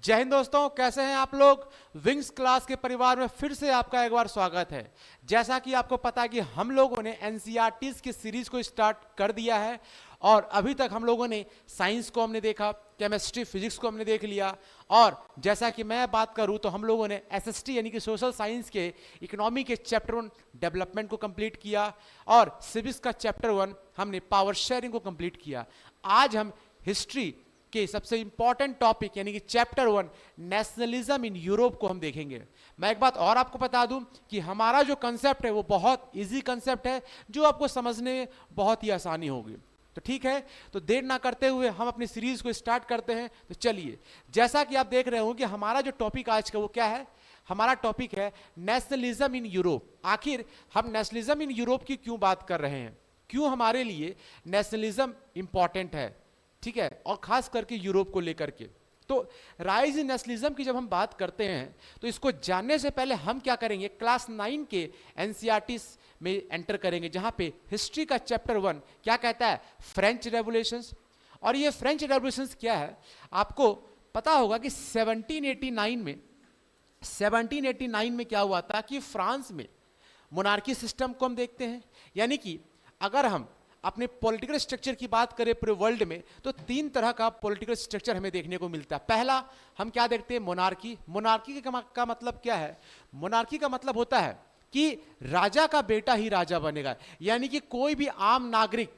जय हिंद दोस्तों, कैसे हैं आप लोग। विंग्स क्लास के परिवार में फिर से आपका एक बार स्वागत है। जैसा कि आपको पता है कि हम लोगों ने एनसीईआरटी की सीरीज को स्टार्ट कर दिया है और अभी तक हम लोगों ने साइंस को हमने देखा, केमिस्ट्री फिजिक्स को हमने देख लिया और जैसा कि मैं बात करूं तो हम लोगों ने एसएसटी यानी कि सोशल साइंस के इकोनॉमी के चैप्टर 1 डेवलपमेंट को कंप्लीट किया और सिविक्स का चैप्टर 1 हमने पावर शेयरिंग को कंप्लीट किया। आज हम हिस्ट्री के सबसे इंपॉर्टेंट टॉपिक यानी कि चैप्टर 1 नेशनलिज्म इन यूरोप को हम देखेंगे। मैं एक बात और आपको बता दूं कि हमारा जो कंसेप्ट है वो बहुत इजी कंसेप्ट है जो आपको समझने में बहुत ही आसानी होगी। तो ठीक है, तो देर ना करते हुए हम अपनी सीरीज को स्टार्ट करते हैं। तो चलिए, जैसा कि आप देख रहे हो कि हमारा जो टॉपिक आज का वो क्या है, हमारा टॉपिक है नेशनलिज्म इन यूरोप। आखिर हम नेशनलिज्म इन यूरोप की क्यों बात कर रहे हैं, क्यों हमारे लिए नेशनलिज्म इंपॉर्टेंट है, ठीक है, और खास करके यूरोप को लेकर के। तो राइज इन नेशनलिज्म की जब हम बात करते हैं तो इसको जानने से पहले हम क्या करेंगे, क्लास 9 के एनसीईआरटी में एंटर करेंगे जहां पे हिस्ट्री का चैप्टर 1 क्या कहता है, फ्रेंच रेवोल्यूशंस। और ये फ्रेंच रेवोल्यूशंस क्या है, आपको पता होगा कि 1789 में क्या हुआ था कि फ्रांस में मोनार्की सिस्टम को हम देखते हैं। यानी कि अगर हम अपने पॉलिटिकल स्ट्रक्चर की बात करें पूरे वर्ल्ड में तो 3 तरह का पॉलिटिकल स्ट्रक्चर हमें देखने को मिलता है। पहला हम क्या देखते हैं, मोनार्की। मोनार्की का मतलब क्या है, मोनार्की का मतलब होता है कि राजा का बेटा ही राजा बनेगा, यानी कि कोई भी आम नागरिक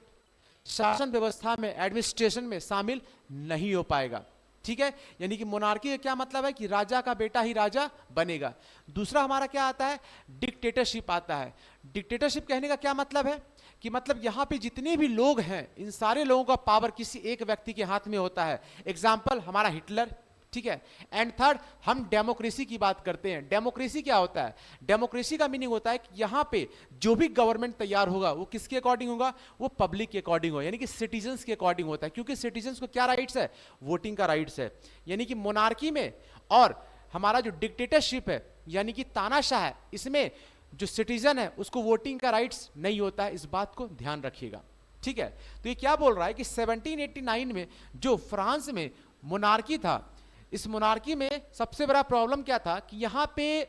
शासन व्यवस्था में, एडमिनिस्ट्रेशन में शामिल नहीं हो पाएगा। ठीक है, यानी कि मोनार्की का क्या मतलब है कि राजा का बेटा ही राजा बनेगा। दूसरा हमारा क्या आता है, डिक्टेटरशिप आता है। डिक्टेटरशिप कहने का क्या मतलब है कि मतलब यहां पे जितने भी लोग हैं इन सारे लोगों का पावर किसी एक व्यक्ति के हाथ में होता है। एग्जाम्पल हमारा हिटलर, ठीक है। एंड थर्ड हम डेमोक्रेसी की बात करते हैं। डेमोक्रेसी क्या होता है, डेमोक्रेसी का मीनिंग होता है कि यहां पे जो भी गवर्नमेंट तैयार होगा वो किसके अकॉर्डिंग होगा, वो पब्लिक के अकॉर्डिंग होगा, यानी कि सिटीजन्स के अकॉर्डिंग होता है। क्योंकि सिटीजन्स को क्या राइट्स है, वोटिंग का राइट्स है। यानी कि मोनार्की में और हमारा जो डिक्टेटरशिप है यानी कि तानाशाह है, इसमें जो सिटीजन है उसको वोटिंग का राइट्स नहीं होता है। इस बात को ध्यान रखिएगा, ठीक है। तो ये क्या बोल रहा है कि 1789 में जो फ्रांस में मोनार्की था, इस मोनार्की में सबसे बड़ा प्रॉब्लम क्या था कि यहाँ पे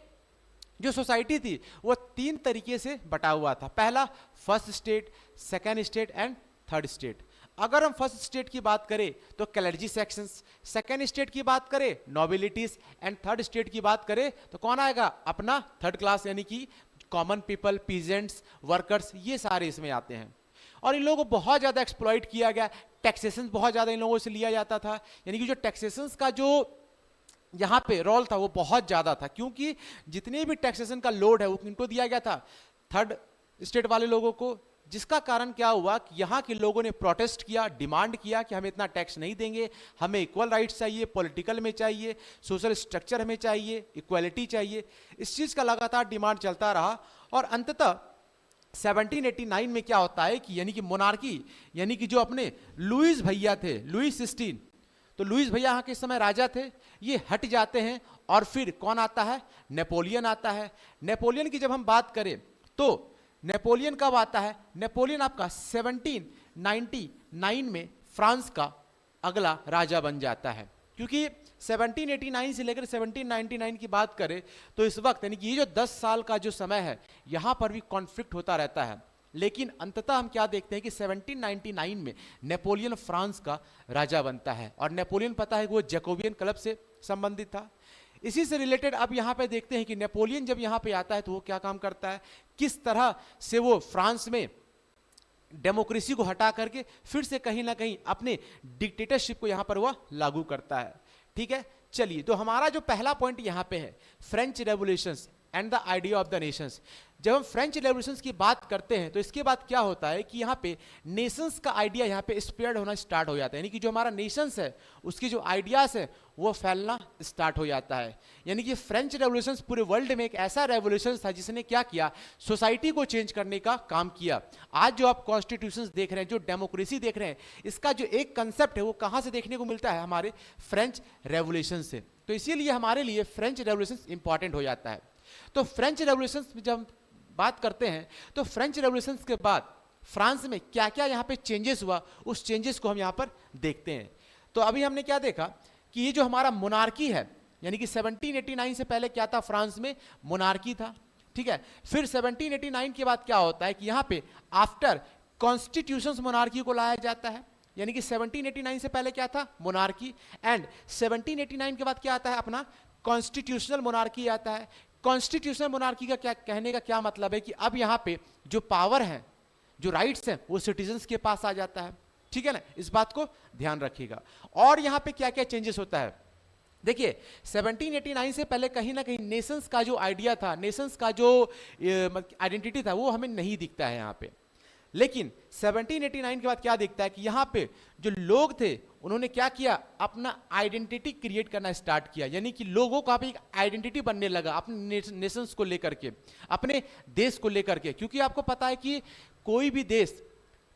जो सोसाइटी थी वो 3 तरीके से बटा हुआ था। पहला first state, second state and third state. अगर हम फर्स्ट स्टेट की बात करें तो क्लर्जी सेक्शंस, सेकेंड स्टेट की बात करें नोबिलिटीज एंड थर्ड स्टेट की बात करें तो कौन आएगा, अपना थर्ड क्लास यानी कि कॉमन पीपल, पीजेंट्स, वर्कर्स, ये सारे इसमें आते हैं। और इन लोगों को बहुत ज्यादा एक्सप्लॉइट किया गया, टैक्सेशन बहुत ज्यादा इन लोगों से लिया जाता था। यानी कि जो टैक्सेशन का जो यहाँ पे रोल था वो बहुत ज्यादा था, क्योंकि जितने भी टैक्सेशन का लोड है वो इनको दिया गया था थर्ड स्टेट वाले लोगों को। जिसका कारण क्या हुआ कि यहाँ के लोगों ने प्रोटेस्ट किया, डिमांड किया कि हमें इतना टैक्स नहीं देंगे, हमें इक्वल राइट्स चाहिए, पॉलिटिकल में चाहिए, सोशल स्ट्रक्चर हमें चाहिए, इक्वालिटी चाहिए। इस चीज का लगातार डिमांड चलता रहा और अंततः 1789 में क्या होता है कि यानी कि मोनार्की यानी कि जो अपने लुईस भैया थे, लुईस 16, तो लुईस भैया यहाँ के समय राजा थे, ये हट जाते हैं और फिर कौन आता है, नेपोलियन आता है। नेपोलियन की जब हम बात करें तो नेपोलियन कब आता है, नेपोलियन आपका 1799 में फ्रांस का अगला राजा बन जाता है। क्योंकि 1789 से लेकर 1799 की बात करें तो इस वक्त यानी कि ये जो 10 साल का जो समय है यहां पर भी कॉन्फ्लिक्ट होता रहता है। लेकिन अंततः हम क्या देखते हैं कि 1799 में नेपोलियन फ्रांस का राजा बनता है और नेपोलियन पता है कि वो जैकोबियन क्लब से संबंधित था। इसी से रिलेटेड अब यहाँ पे देखते हैं कि नेपोलियन जब यहाँ पे आता है तो वो क्या काम करता है, किस तरह से वो फ्रांस में डेमोक्रेसी को हटा करके फिर से कहीं ना कहीं अपने डिक्टेटरशिप को यहाँ पर वह लागू करता है। ठीक है, चलिए, तो हमारा जो पहला पॉइंट यहाँ पे है French revolutions and the idea of the Nations. जब हम फ्रेंच रेवोल्यूशंस की बात करते हैं तो इसके बाद क्या होता है कि यहाँ पे नेशंस का आइडिया यहाँ पे स्प्रेड होना स्टार्ट हो जाता है। यानी कि जो हमारा नेशंस है उसकी जो आइडियाज है वो फैलना स्टार्ट हो जाता है। यानी कि फ्रेंच रेवोल्यूशंस पूरे वर्ल्ड में एक ऐसा रेवोल्यूशन था जिसने क्या किया, सोसाइटी को चेंज करने का काम किया। आज जो आप कॉन्स्टिट्यूशंस देख रहे हैं, जो डेमोक्रेसी देख रहे हैं, इसका जो एक कंसेप्ट है वो कहाँ से देखने को मिलता है, हमारे फ्रेंच रेवोल्यूशन से। तो इसीलिए हमारे लिए फ्रेंच रेवोल्यूशन इंपॉर्टेंट हो जाता है। तो फ्रेंच रेवोल्यूशन जब हम बात करते हैं तो फ्रेंच रेवोल्यूशन के बाद फ्रांस में क्या क्या यहाँ पे चेंजेस हुआ, उस चेंजेस को हम यहाँ पर देखते हैं। तो अभी हमने क्या देखा कि ये जो हमारा मोनार्की है, यानी कि 1789 से पहले क्या था, फ्रांस में मोनार्की था, ठीक है। फिर 1789 के बाद क्या होता है कि यहाँ पे आफ्टर कॉन्स्टिट्यूशंस मोनार्की को लाया जाता है, यानी कि 1789 से पहले क्या था, मोनार्की, एंड 1789 के बाद क्या आता है, अपना कॉन्स्टिट्यूशनल मोनार्की आता है। कॉन्स्टिट्यूशनल मोनार्की का क्या कहने का क्या मतलब है कि अब यहाँ पे जो पावर है, जो राइट्स हैं, वो सिटीजन्स के पास आ जाता है, ठीक है ना, इस बात को ध्यान रखिएगा। और यहाँ पे क्या क्या चेंजेस होता है, देखिए 1789 से पहले कहीं ना कहीं नेशंस का जो आइडिया था, नेशंस का जो आइडेंटिटी था, वो हमें नहीं दिखता है यहाँ पे। लेकिन 1789 के बाद क्या दिखता है कि यहाँ पे जो लोग थे उन्होंने क्या किया, अपना आइडेंटिटी क्रिएट करना स्टार्ट किया, यानी कि लोगों का भी एक आइडेंटिटी बनने लगा अपने नेशंस को लेकर के, अपने देश को लेकर के। क्योंकि आपको पता है कि कोई भी देश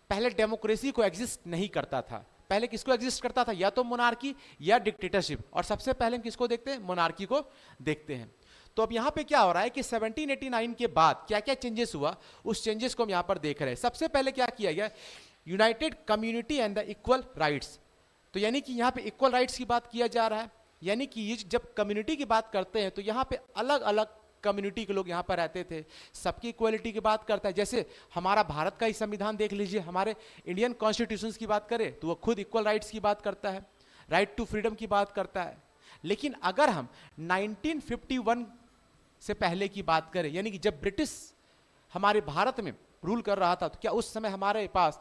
पहले डेमोक्रेसी को एग्जिस्ट नहीं करता था, पहले किसको एग्जिस्ट करता था, या तो मोनार्की या डिक्टेटरशिप, और सबसे पहले हम किसको देखते हैं, मोनार्की को देखते हैं। तो अब यहाँ पे क्या हो रहा है कि 1789 के बाद क्या क्या चेंजेस हुआ, उस चेंजेस को हम यहाँ पर देख रहे हैं। सबसे पहले क्या किया गया, United community and the equal rights. तो यानी कि यहाँ पे इक्वल राइट्स की बात किया जा रहा है, यानी कि ये जब कम्युनिटी की बात करते हैं तो यहाँ पे अलग अलग कम्युनिटी के लोग यहाँ पर रहते थे, सबकी इक्वलिटी की बात करता है। जैसे हमारा भारत का ही संविधान देख लीजिए, हमारे इंडियन कॉन्स्टिट्यूशंस की बात करें तो वो खुद इक्वल राइट्स की बात करता है, राइट टू फ्रीडम की बात करता है। लेकिन अगर हम 1951 से पहले की बात करें, यानी कि जब ब्रिटिश हमारे भारत में रूल कर रहा था, तो क्या उस समय हमारे पास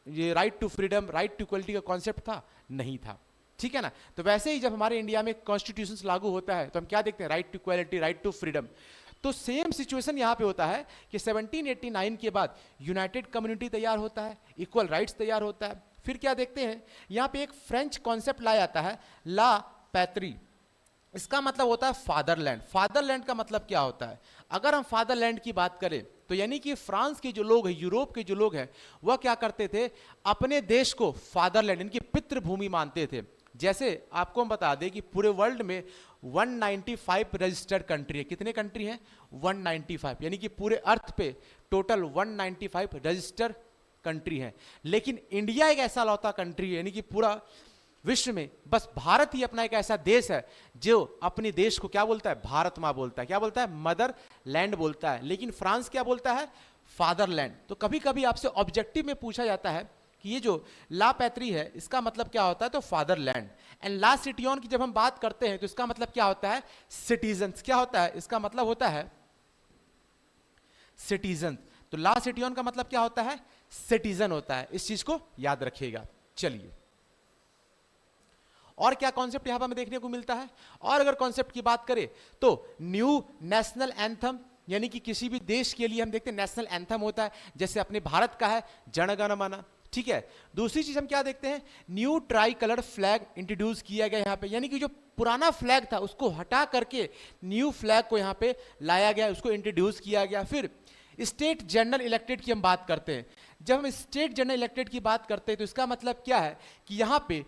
ये right to freedom, right to equality का कॉन्सेप्ट था, नहीं था, ठीक है ना। तो वैसे ही जब हमारे इंडिया में कॉन्स्टिट्यूशन लागू होता है तो हम क्या देखते हैं, right to equality, right to freedom. तो सेम सिचुएशन यहाँ पे होता है कि 1789 के बाद यूनाइटेड कम्युनिटी तैयार होता है, इक्वल राइट्स तैयार होता है। फिर क्या देखते हैं, यहाँ पे एक फ्रेंच कॉन्सेप्ट लाया जाता है, ला पैत्री। इसका मतलब होता है फादरलैंड। फादरलैंड का मतलब क्या होता है, अगर हम फादरलैंड की बात करें तो यानी कि फ्रांस के जो लोग हैं, यूरोप के जो लोग हैं, वह क्या करते थे, अपने देश को फादरलैंड, इनकी पितृभूमि मानते थे। जैसे आपको हम बता दें कि पूरे वर्ल्ड में 195 रजिस्टर्ड कंट्री है। कितने कंट्री हैं, 195, यानी कि पूरे अर्थ पे टोटल 195 रजिस्टर्ड कंट्री है। लेकिन इंडिया एक ऐसा लौता कंट्री है, यानी कि पूरा विश्व में बस भारत ही अपना एक ऐसा देश है जो अपने देश को क्या बोलता है, भारत माँ बोलता है, क्या बोलता है, मदर लैंड बोलता है। लेकिन फ्रांस क्या बोलता है, फादरलैंड। तो कभी कभी आपसे ऑब्जेक्टिव में पूछा जाता है कि ये जो ला पैत्री है इसका मतलब क्या होता है, तो फादरलैंड। एंड ला सिटियन की जब हम बात करते हैं तो इसका मतलब क्या होता है, सिटीजन्स। क्या होता है, इसका मतलब होता है सिटीजन। तो ला सिटियन का मतलब क्या होता है, सिटीजन होता है। इस चीज को याद रखिएगा। चलिए, और क्या कॉन्सेप्ट यहां पर हमें देखने को मिलता है, और अगर कॉन्सेप्ट की बात करें तो न्यू नेशनल एंथम, यानी कि किसी भी देश के लिए हम देखते हैं नेशनल एंथम होता है, जैसे अपने भारत का है जन गण मन, ठीक है। दूसरी चीज हम क्या देखते हैं, new try colour flag introduce किया गया यहाँ पे, यानी कि जो पुराना फ्लैग था उसको हटा करके न्यू फ्लैग को यहाँ पे लाया गया, उसको इंट्रोड्यूस किया गया। फिर स्टेट जनरल इलेक्टेड की हम बात करते हैं। जब हम स्टेट जनरल इलेक्टेड की बात करते हैं तो इसका मतलब क्या है कि यहाँ पे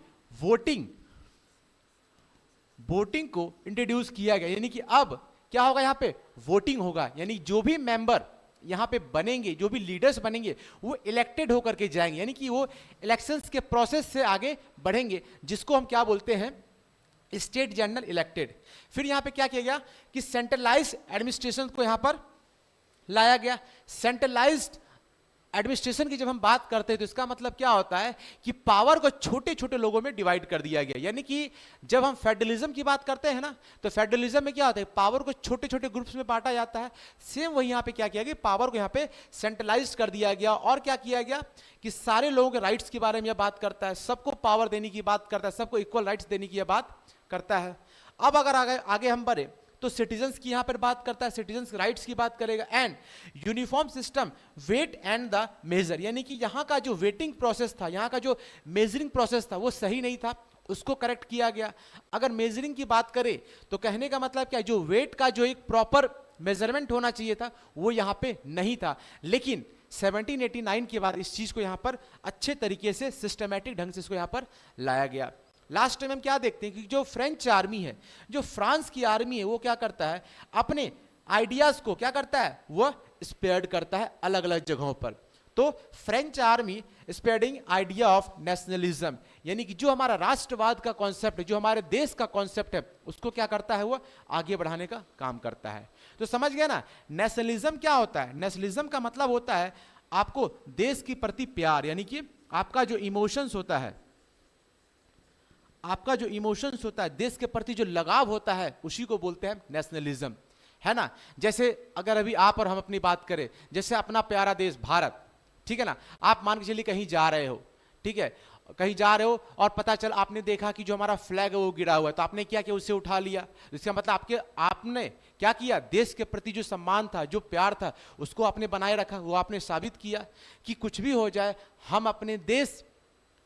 वोटिंग को इंट्रोड्यूस किया गया, यानी कि अब क्या होगा, यहाँ पे वोटिंग होगा, यानी जो भी मेंबर यहाँ पे बनेंगे, जो भी लीडर्स बनेंगे वो इलेक्टेड होकर के जाएंगे, यानी कि वो इलेक्शंस के प्रोसेस से आगे बढ़ेंगे, जिसको हम क्या बोलते हैं, स्टेट जनरल इलेक्टेड। फिर यहाँ पे क्या किया गया कि सेंट्रलाइज्ड एडमिनिस्ट्रेशन को यहाँ पर लाया गया। सेंट्रलाइज्ड एडमिनिस्ट्रेशन की जब हम बात करते हैं तो इसका मतलब क्या होता है कि पावर को छोटे छोटे लोगों में डिवाइड कर दिया गया, यानी कि जब हम फेडरलिज्म की बात करते हैं ना, तो फेडरलिज्म में क्या होता है, पावर को छोटे छोटे ग्रुप्स में बांटा जाता है। सेम वही यहाँ पे क्या किया गया, पावर को यहाँ पे सेंट्रलाइज कर दिया गया। और क्या किया गया कि सारे लोगों के राइट्स के बारे में यह बात करता है, सबको पावर देने की बात करता है, सबको इक्वल राइट्स देने की यह बात करता है। अब अगर आगे हम बढ़े तो सिटीजन्स की यहां पर बात करता है, सिटीजन्स राइट्स की बात करेगा। And uniform system weight and the measure, यानी कि यहां का जो वेटिंग प्रोसेस था, यहां का जो मेजरिंग प्रोसेस था वो सही नहीं था, उसको करेक्ट किया गया। अगर मेजरिंग की बात करें तो कहने का मतलब क्या है, जो वेट का जो एक प्रॉपर मेजरमेंट होना चाहिए था वो यहां पे नहीं था। लेकिन 1789 के बाद इस चीज को यहां पर अच्छे तरीके से सिस्टमैटिक ढंग से इसको यहां पर लाया गया। लास्ट टाइम हम क्या देखते हैं कि जो फ्रेंच आर्मी है, जो फ्रांस की आर्मी है, वो क्या करता है, अपने आइडियाज को क्या करता है, वह स्प्रेड करता है अलग अलग जगहों पर। तो French army spreading idea of nationalism, यानी कि जो हमारा राष्ट्रवाद का कॉन्सेप्ट है, जो हमारे देश का कॉन्सेप्ट है, उसको क्या करता है, वो आगे बढ़ाने का काम करता है। तो समझ गया ना, नेशनलिज्म क्या होता है? नेशनलिज्म का मतलब होता है आपको देश के प्रति प्यार, यानी कि आपका जो इमोशंस होता है, आपका जो इमोशंस होता है, देश के प्रति जो लगाव होता है, उसी को बोलते हैं नेशनलिज्म, है ना। जैसे अगर अभी आप और हम अपनी बात करें, जैसे अपना प्यारा देश भारत, ठीक है ना, आप मान के चलिए कहीं जा रहे हो, ठीक है, कहीं जा रहे हो और पता चल आपने देखा कि जो हमारा फ्लैग है वो गिरा हुआ है, तो आपने क्या किया, उसे उठा लिया। इसका मतलब आपने क्या किया, देश के प्रति जो सम्मान था, जो प्यार था, उसको आपने बनाए रखा, वो आपने साबित किया कि कुछ भी हो जाए हम अपने देश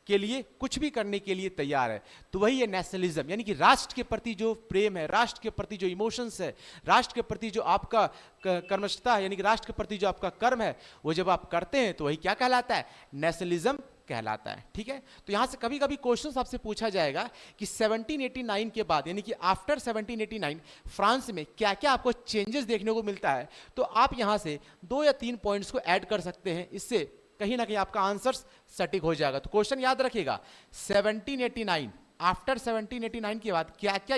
के लिए कुछ भी करने के लिए तैयार है। तो वही है नेशनलिज्म, यानी कि राष्ट्र के प्रति जो प्रेम है, राष्ट्र के प्रति जो इमोशंस है, राष्ट्र के प्रति जो आपका कर्मठता है, यानी कि राष्ट्र के प्रति जो आपका कर्म है, वो जब आप करते हैं तो वही क्या कहलाता है, नेशनलिज्म कहलाता है। ठीक है, तो यहां से कभी कभी क्वेश्चन आपसे पूछा जाएगा कि 1789 के बाद, यानी कि आफ्टर 1789 फ्रांस में क्या क्या आपको चेंजेस देखने को मिलता है। तो आप यहां से 2 या 3 पॉइंट्स को ऐड कर सकते हैं, इससे कहीं ना कहीं आपका आंसर सटीक हो जाएगा। तो क्वेश्चन याद रखिएगा, 1789, आफ्टर 1789 के बाद क्या क्या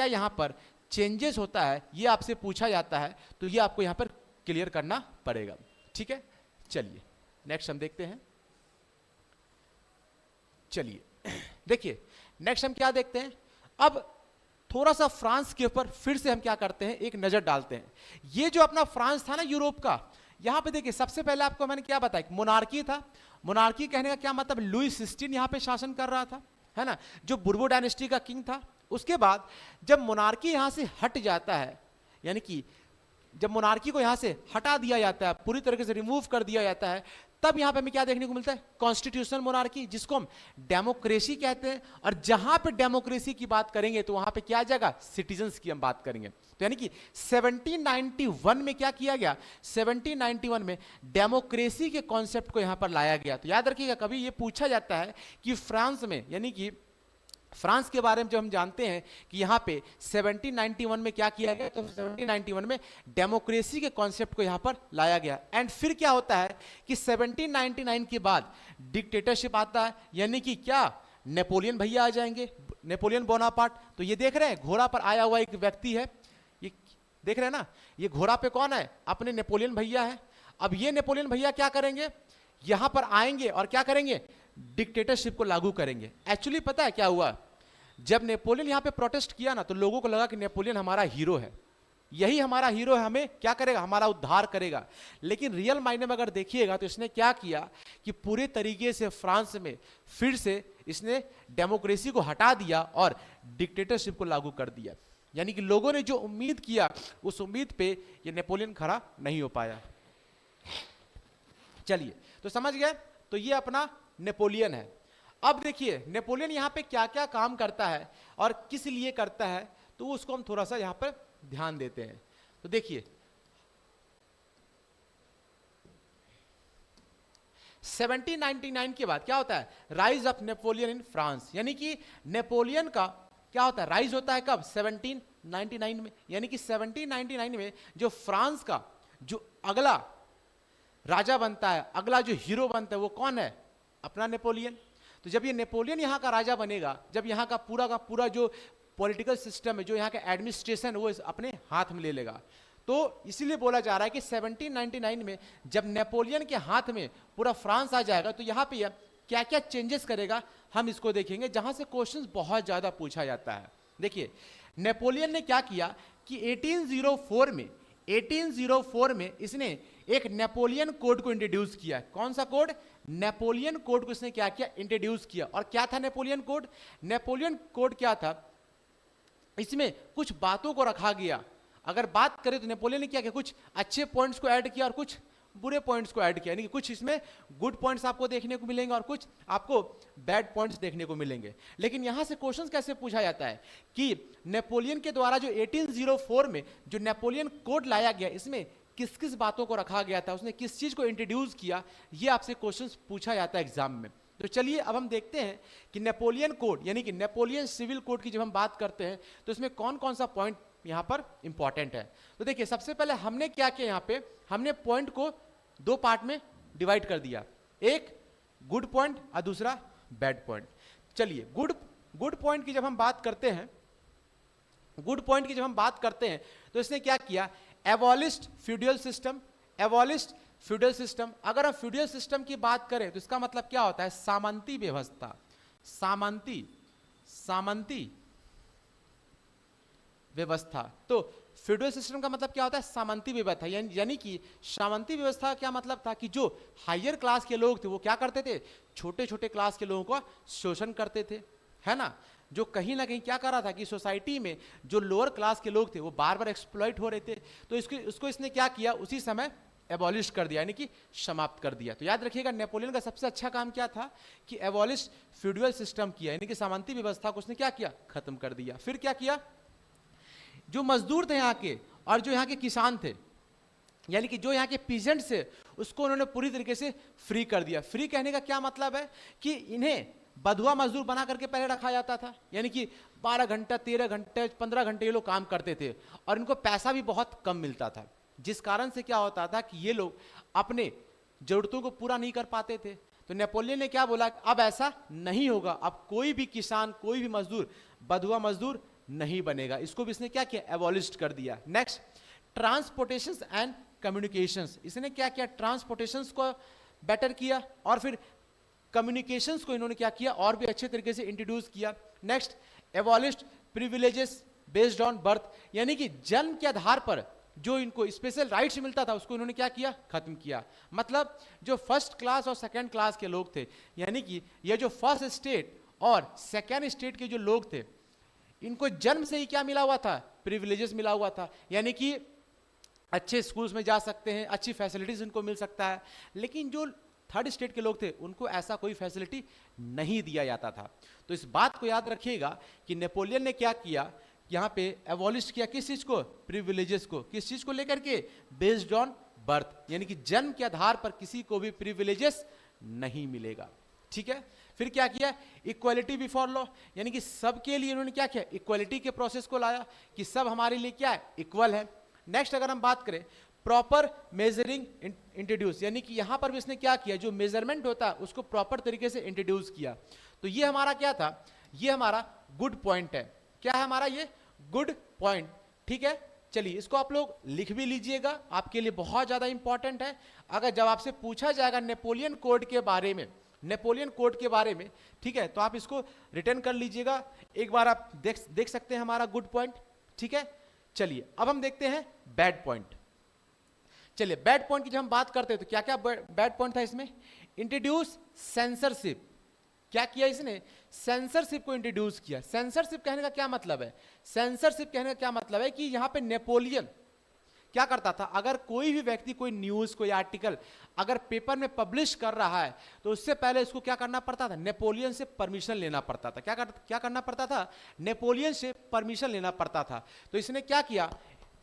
यहां पर चेंजेस होता है, ये आपसे पूछा जाता है, तो ये आपको यहां पर क्लियर करना पड़ेगा। ठीक है, चलिए नेक्स्ट हम देखते हैं। चलिए देखिए नेक्स्ट हम क्या देखते हैं, अब थोड़ा सा फ्रांस के ऊपर फिर से हम क्या करते हैं, एक नजर डालते हैं। ये जो अपना फ्रांस था ना यूरोप का, यहां पे देखिए सबसे पहले आपको मैंने क्या बताया, मोनार्की था। मोनार्की कहने का क्या मतलब, लुईस 16 यहां पे शासन कर रहा था, है ना, जो बुर्बो डायनेस्टी का किंग था। उसके बाद जब मोनार्की यहां से हट जाता है, यानी कि जब मोनार्की को यहां से हटा दिया जाता है, पूरी तरीके से रिमूव कर दिया जाता है, तब यहां पे हमें क्या देखने को मिलता है, कॉन्स्टिट्यूशनल मोनार्की, जिसको हम डेमोक्रेसी कहते हैं। और जहां पे डेमोक्रेसी की बात करेंगे तो वहां पे क्या आ जाएगा, सिटीजन्स की हम बात करेंगे। तो यानी कि 1791 में क्या किया गया, 1791 में डेमोक्रेसी के कॉन्सेप्ट को यहां पर लाया गया। तो याद रखिएगा, कभी ये पूछा जाता है कि फ्रांस में, यानी कि फ्रांस के बारे में जब हम जानते हैं कि यहां पे 1791 में क्या किया गया, तो 1791 में डेमोक्रेसी के कॉन्सेप्ट को यहां पर लाया गया। एंड फिर क्या होता है कि 1799 के बाद डिक्टेटरशिप आता है, यानी कि क्या, नेपोलियन भैया आ जाएंगे, नेपोलियन बोनापार्ट। तो ये देख रहे हैं घोड़ा पर आया हुआ एक व्यक्ति है, ये देख रहे हैं ना, ये घोड़ा पे कौन है, अपने नेपोलियन भैया है। अब ये नेपोलियन भैया क्या करेंगे, यहां पर आएंगे और क्या करेंगे, डिक्टेटरशिप को लागू करेंगे। एक्चुअली पता है क्या हुआ, जब नेपोलियन यहां पे प्रोटेस्ट किया ना, तो लोगों को लगा कि नेपोलियन हमारा हीरो है, यही हमारा हीरो है, हमें क्या करेगा, हमारा उद्धार करेगा। लेकिन रियल मायने में अगर देखिएगा तो इसने क्या किया कि पूरे तरीके से फ्रांस में फिर से इसने डेमोक्रेसी को हटा दिया और डिक्टेटरशिप को लागू कर दिया। यानी कि लोगों ने जो उम्मीद किया, उस उम्मीद पे ये नेपोलियन खड़ा नहीं हो पाया। चलिए, तो समझ गए, तो ये अपना नेपोलियन है। अब देखिए नेपोलियन यहां पे क्या क्या काम करता है और किस लिए करता है, तो उसको हम थोड़ा सा यहां पर ध्यान देते हैं। तो देखिए 1799 के बाद क्या होता है, rise of Napoleon in France, यानी कि नेपोलियन का क्या होता है, राइज होता है कब, 1799 में। यानी कि 1799 में जो फ्रांस का जो अगला राजा बनता है, अगला जो हीरो बनता है, वो कौन है, अपना नेपोलियन। तो जब ये नेपोलियन यहाँ का राजा बनेगा, जब यहाँ का पूरा जो पॉलिटिकल सिस्टम है, जो यहाँ का एडमिनिस्ट्रेशन है, वो अपने हाथ में ले लेगा। तो इसीलिए बोला जा रहा है कि 1799 में जब नेपोलियन के हाथ में पूरा फ्रांस आ जाएगा, तो यहाँ पे क्या क्या चेंजेस करेगा हम इसको देखेंगे, जहां से क्वेश्चंस बहुत ज्यादा पूछा जाता है। देखिए नेपोलियन ने क्या किया कि 1804 में इसने एक नेपोलियन कोड को इंट्रोड्यूस किया। कौन सा कोड, नेपोलियन कोड को इसने क्या किया, इंट्रोड्यूस किया। और क्या था नेपोलियन कोड, नेपोलियन कोड क्या था, इसमें कुछ बातों को रखा गया। अगर बात करें तो नेपोलियन ने क्या किया, कुछ अच्छे पॉइंट्स को ऐड किया और कुछ बुरे पॉइंट्स को ऐड किया, यानी कि कुछ इसमें गुड पॉइंट्स आपको देखने को मिलेंगे और कुछ आपको बैड पॉइंट्स देखने को मिलेंगे। लेकिन यहां से क्वेश्चंस कैसे पूछा जाता है कि नेपोलियन के द्वारा जो 1804 में जो नेपोलियन कोड लाया गया, इसमें किस किस बातों को रखा गया था, उसने किस चीज को इंट्रोड्यूस किया, ये आपसे क्वेश्चंस पूछा जाता है एग्जाम में। तो चलिए अब हम देखते हैं कि नेपोलियन कोड, यानी कि नेपोलियन सिविल कोड की जब हम बात करते हैं तो इसमें कौन कौन सा पॉइंट यहां पर इंपॉर्टेंट है। तो देखिए सबसे पहले हमने क्या किया, यहां पे हमने पॉइंट को 2 पार्ट में डिवाइड कर दिया, एक गुड पॉइंट और दूसरा बैड पॉइंट। चलिए गुड पॉइंट की जब हम बात करते हैं, गुड पॉइंट की जब हम बात करते हैं तो इसने क्या किया, abolished feudal system, abolished feudal system. अगर हम फ्यूडल सिस्टम की बात करें तो इसका मतलब क्या होता है, सामंती व्यवस्था, सामंती व्यवस्था। तो फ्यूडल सिस्टम का मतलब क्या होता है, सामंती व्यवस्था। यानी कि सामंती व्यवस्था का क्या मतलब था कि जो हायर क्लास के लोग थे वो क्या करते थे, छोटे छोटे क्लास के लोगों का शोषण करते थे, है ना। जो कहीं ना कहीं क्या कर रहा था कि सोसाइटी में जो लोअर क्लास के लोग थे वो बार बार एक्सप्लॉइट हो रहे थे, तो उसको इसने क्या किया, उसी समय एबॉलिश कर दिया, यानी कि समाप्त कर दिया। तो याद रखिएगा नेपोलियन का सबसे अच्छा काम क्या था कि एबॉलिश फ्यूडल सिस्टम किया, यानी कि सामंती व्यवस्था को उसने क्या किया, खत्म कर दिया। फिर क्या किया, जो मजदूर थे यहाँ के और जो यहाँ के किसान थे, यानी कि जो यहाँ के पीजेंट्स थे, उसको उन्होंने पूरी तरीके से फ्री कर दिया। फ्री कहने का क्या मतलब है कि इन्हें बधुआ मजदूर बना करके पहले रखा जाता था, यानी कि 12 घंटा 13 घंटे 15 घंटे ये लोग काम करते थे और इनको पैसा भी बहुत कम मिलता था, जिस कारण से क्या होता था कि ये लोग अपने जरूरतों को पूरा नहीं कर पाते थे। तो नेपोलियन ने क्या बोला, अब ऐसा नहीं होगा, अब कोई भी किसान, कोई भी मजदूर बधुआ मजदूर नहीं बनेगा। इसको भी इसने क्या किया, एबॉलिश कर दिया। नेक्स्ट, ट्रांसपोर्टेशन एंड कम्युनिकेशंस, इसने क्या किया, ट्रांसपोर्टेशंस को बेटर किया और फिर कम्युनिकेशंस को इन्होंने क्या किया, और भी अच्छे तरीके से इंट्रोड्यूस किया। Next, abolished privileges based on birth, यानी कि जन्म के आधार पर जो इनको स्पेशल राइट्स मिलता था उसको इन्होंने क्या किया, खत्म किया। मतलब जो फर्स्ट क्लास और सेकंड क्लास के लोग थे, यानी कि ये जो फर्स्ट स्टेट और सेकंड स्टेट के जो लोग थे, इनको जन्म से ही क्या मिला हुआ था, प्रिविलेजेस मिला हुआ था, यानी कि अच्छे स्कूल्स में जा सकते हैं, अच्छी फैसिलिटीज इनको मिल सकता है। लेकिन जो थर्ड स्टेट के लोग थे उनको ऐसा कोई फैसिलिटी नहीं दिया जाता था। तो इस बात को याद रखिएगा कि नेपोलियन ने क्या किया, यहाँ पे एबॉलिश किया किस चीज को, प्रिविलेजेस को। किस चीज को लेकर के, बेस्ड ऑन बर्थ, यानी कि जन्म के आधार पर किसी को भी प्रिविलेजेस नहीं मिलेगा, ठीक है। फिर क्या किया, इक्वालिटी बिफोर लॉ, यानी कि सबके लिए इन्होंने क्या किया, इक्वालिटी के प्रोसेस को लाया कि सब हमारे लिए क्या है, इक्वल है। नेक्स्ट अगर हम बात करें, प्रॉपर मेजरिंग इंट्रोड्यूस, यानी कि यहां पर भी इसने क्या किया, जो मेजरमेंट होता है उसको प्रॉपर तरीके से इंट्रोड्यूस किया। तो ये हमारा क्या था, ये हमारा गुड पॉइंट है। क्या है हमारा ये गुड पॉइंट, ठीक है। चलिए इसको आप लोग लिख भी लीजिएगा, आपके लिए बहुत ज्यादा इंपॉर्टेंट है। अगर जब आपसे पूछा जाएगा नेपोलियन कोड के बारे में, नेपोलियन कोड के बारे में, ठीक है, तो आप इसको रिटर्न कर लीजिएगा। एक बार आप देख सकते हैं हमारा गुड पॉइंट, ठीक है। चलिए अब हम देखते हैं बैड पॉइंट। चलिए बैड पॉइंट की जब हम बात करते हैं तो क्या क्या बैड पॉइंट था इसमें, इंट्रोड्यूस सेंसरशिप। क्या किया इसने, सेंसरशिप को इंट्रोड्यूस किया। सेंसरशिप कहने का क्या मतलब है, सेंसरशिप कहने का क्या मतलब है कि यहां पे नेपोलियन क्या करता था, अगर कोई भी व्यक्ति कोई न्यूज कोई आर्टिकल अगर पेपर में पब्लिश कर रहा है तो उससे पहले इसको क्या करना पड़ता था, नेपोलियन से परमिशन लेना पड़ता था। क्या करना पड़ता था, नेपोलियन से परमिशन लेना पड़ता था। तो इसने क्या किया,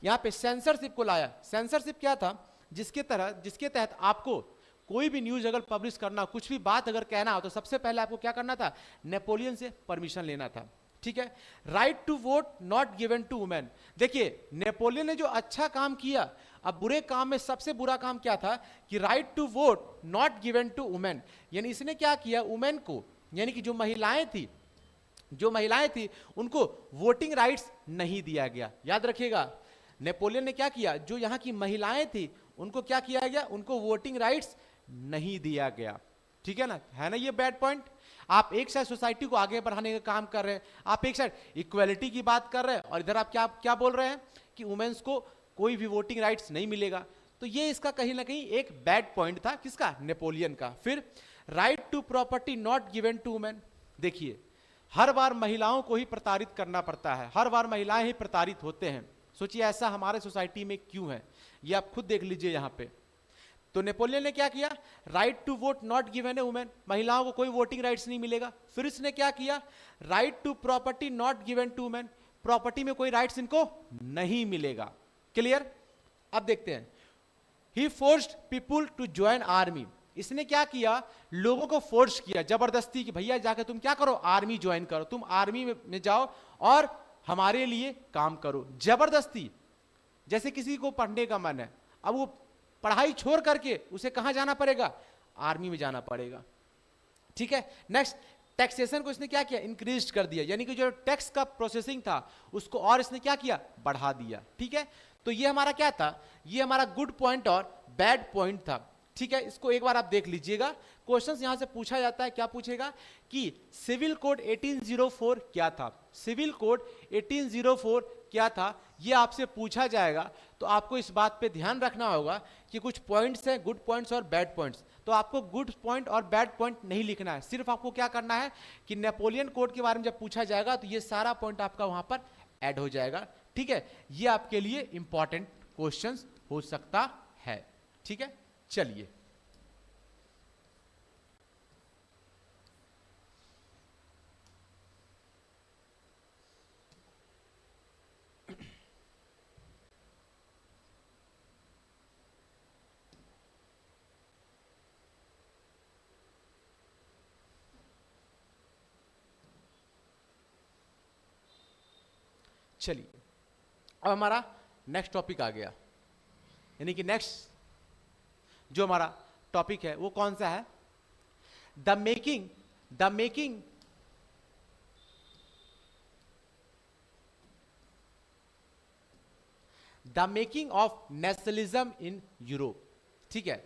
यहां पे सेंसरशिप को लाया। सेंसरशिप क्या था, जिसके तहत आपको कोई भी न्यूज अगर पब्लिश करना, कुछ भी बात अगर कहना हो तो सबसे पहले आपको क्या करना था, नेपोलियन से परमिशन लेना था, ठीक है। Right to vote not given to women, देखिए नेपोलियन ने जो अच्छा काम किया, अब बुरे काम में सबसे बुरा काम क्या था कि right to vote not given to women, यानी इसने क्या किया, वुमेन को, यानी कि जो महिलाएं थी उनको वोटिंग राइट्स नहीं दिया गया। याद रखिएगा नेपोलियन ने क्या किया, जो यहाँ की महिलाएं थी उनको क्या किया गया, उनको वोटिंग राइट्स नहीं दिया गया, ठीक है ना ये बैड पॉइंट। आप एक साइड सोसाइटी को आगे बढ़ाने का काम कर रहे हैं, आप एक साइड इक्वालिटी की बात कर रहे हैं और इधर आप क्या बोल रहे हैं कि वुमेन्स को कोई भी वोटिंग राइट्स नहीं मिलेगा। तो ये इसका कहीं ना कहीं एक बैड पॉइंट था, किसका, नेपोलियन का। फिर right to property not given to women, देखिए हर बार महिलाओं को ही प्रताड़ित करना पड़ता है, हर बार महिलाएं ही प्रताड़ित होते हैं। सोचिए ऐसा हमारे सोसाइटी में क्यों है, ये आप खुद देख लीजिए यहां पे। तो नेपोलियन ने क्या किया, right to vote not given a women, महिलाओं को कोई वोटिंग राइट्स नहीं मिलेगा। फिर इसने क्या किया, right to property not given to women, property में कोई राइट्स इनको नहीं मिलेगा। क्लियर। अब देखते हैं, he forced people to join army, इसने क्या किया, लोगों को फोर्स किया जबरदस्ती कि भैया जाकर तुम क्या करो, आर्मी ज्वाइन करो, तुम आर्मी में जाओ और हमारे लिए काम करो, जबरदस्ती। जैसे किसी को पढ़ने का मन है, अब वो पढ़ाई छोड़ करके उसे कहां जाना पड़ेगा, आर्मी में जाना पड़ेगा। ठीक है, नेक्स्ट, टैक्सेशन को इसने क्या किया, इंक्रीज कर दिया, यानी कि जो टैक्स का प्रोसेसिंग था उसको और इसने क्या किया, बढ़ा दिया। ठीक है, तो ये हमारा क्या था, ये हमारा गुड पॉइंट और बैड पॉइंट था। ठीक है, इसको एक बार आप देख लीजिएगा, क्वेश्चंस यहां से पूछा जाता है, क्या पूछेगा कि सिविल कोड 1804 क्या था, सिविल कोड 1804 क्या था, ये आपसे पूछा जाएगा। तो आपको इस बात पे ध्यान रखना होगा कि कुछ पॉइंट्स हैं, गुड पॉइंट्स और बैड पॉइंट्स, तो आपको गुड पॉइंट और बैड पॉइंट नहीं लिखना है, सिर्फ आपको क्या करना है कि नेपोलियन कोड के बारे में जब पूछा जाएगा तो ये सारा पॉइंट आपका वहां पर ऐड हो जाएगा। ठीक है, ये आपके लिए इंपॉर्टेंट क्वेश्चंस हो सकता है। ठीक है, चलिए चलिए अब हमारा नेक्स्ट टॉपिक आ गया, यानी कि नेक्स्ट जो हमारा टॉपिक है वो कौन सा है, the making the making the making of nationalism in Europe. ठीक है,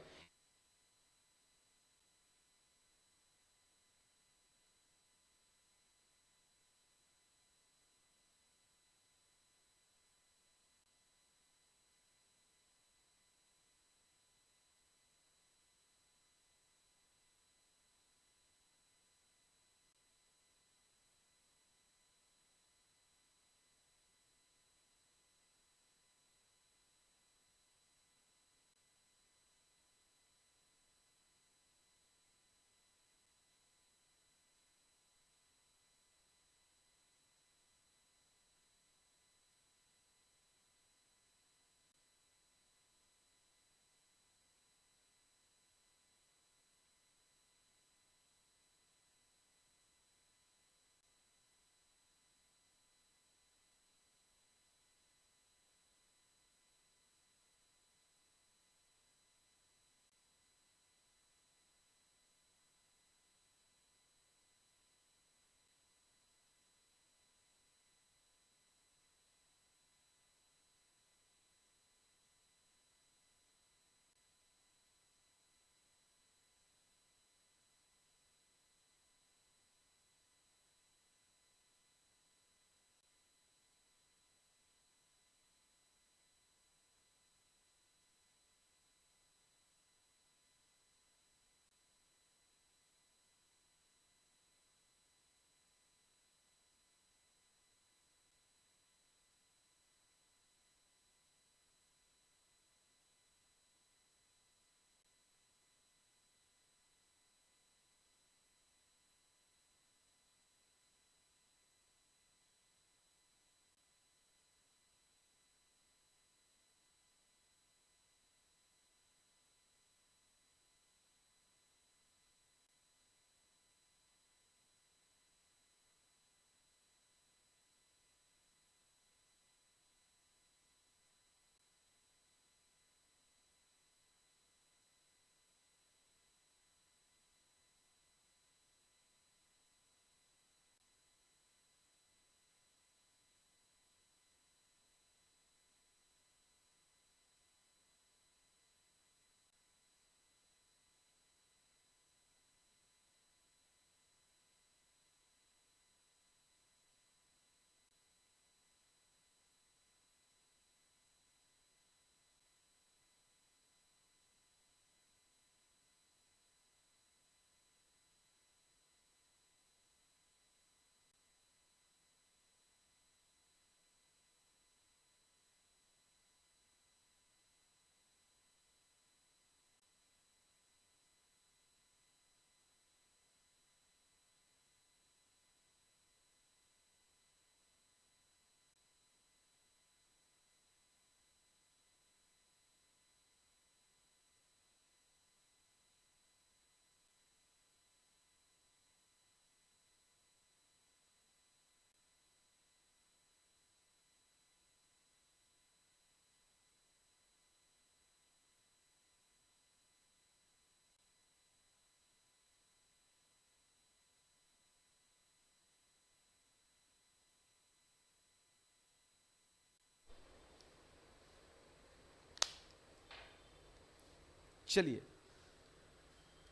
चलिए,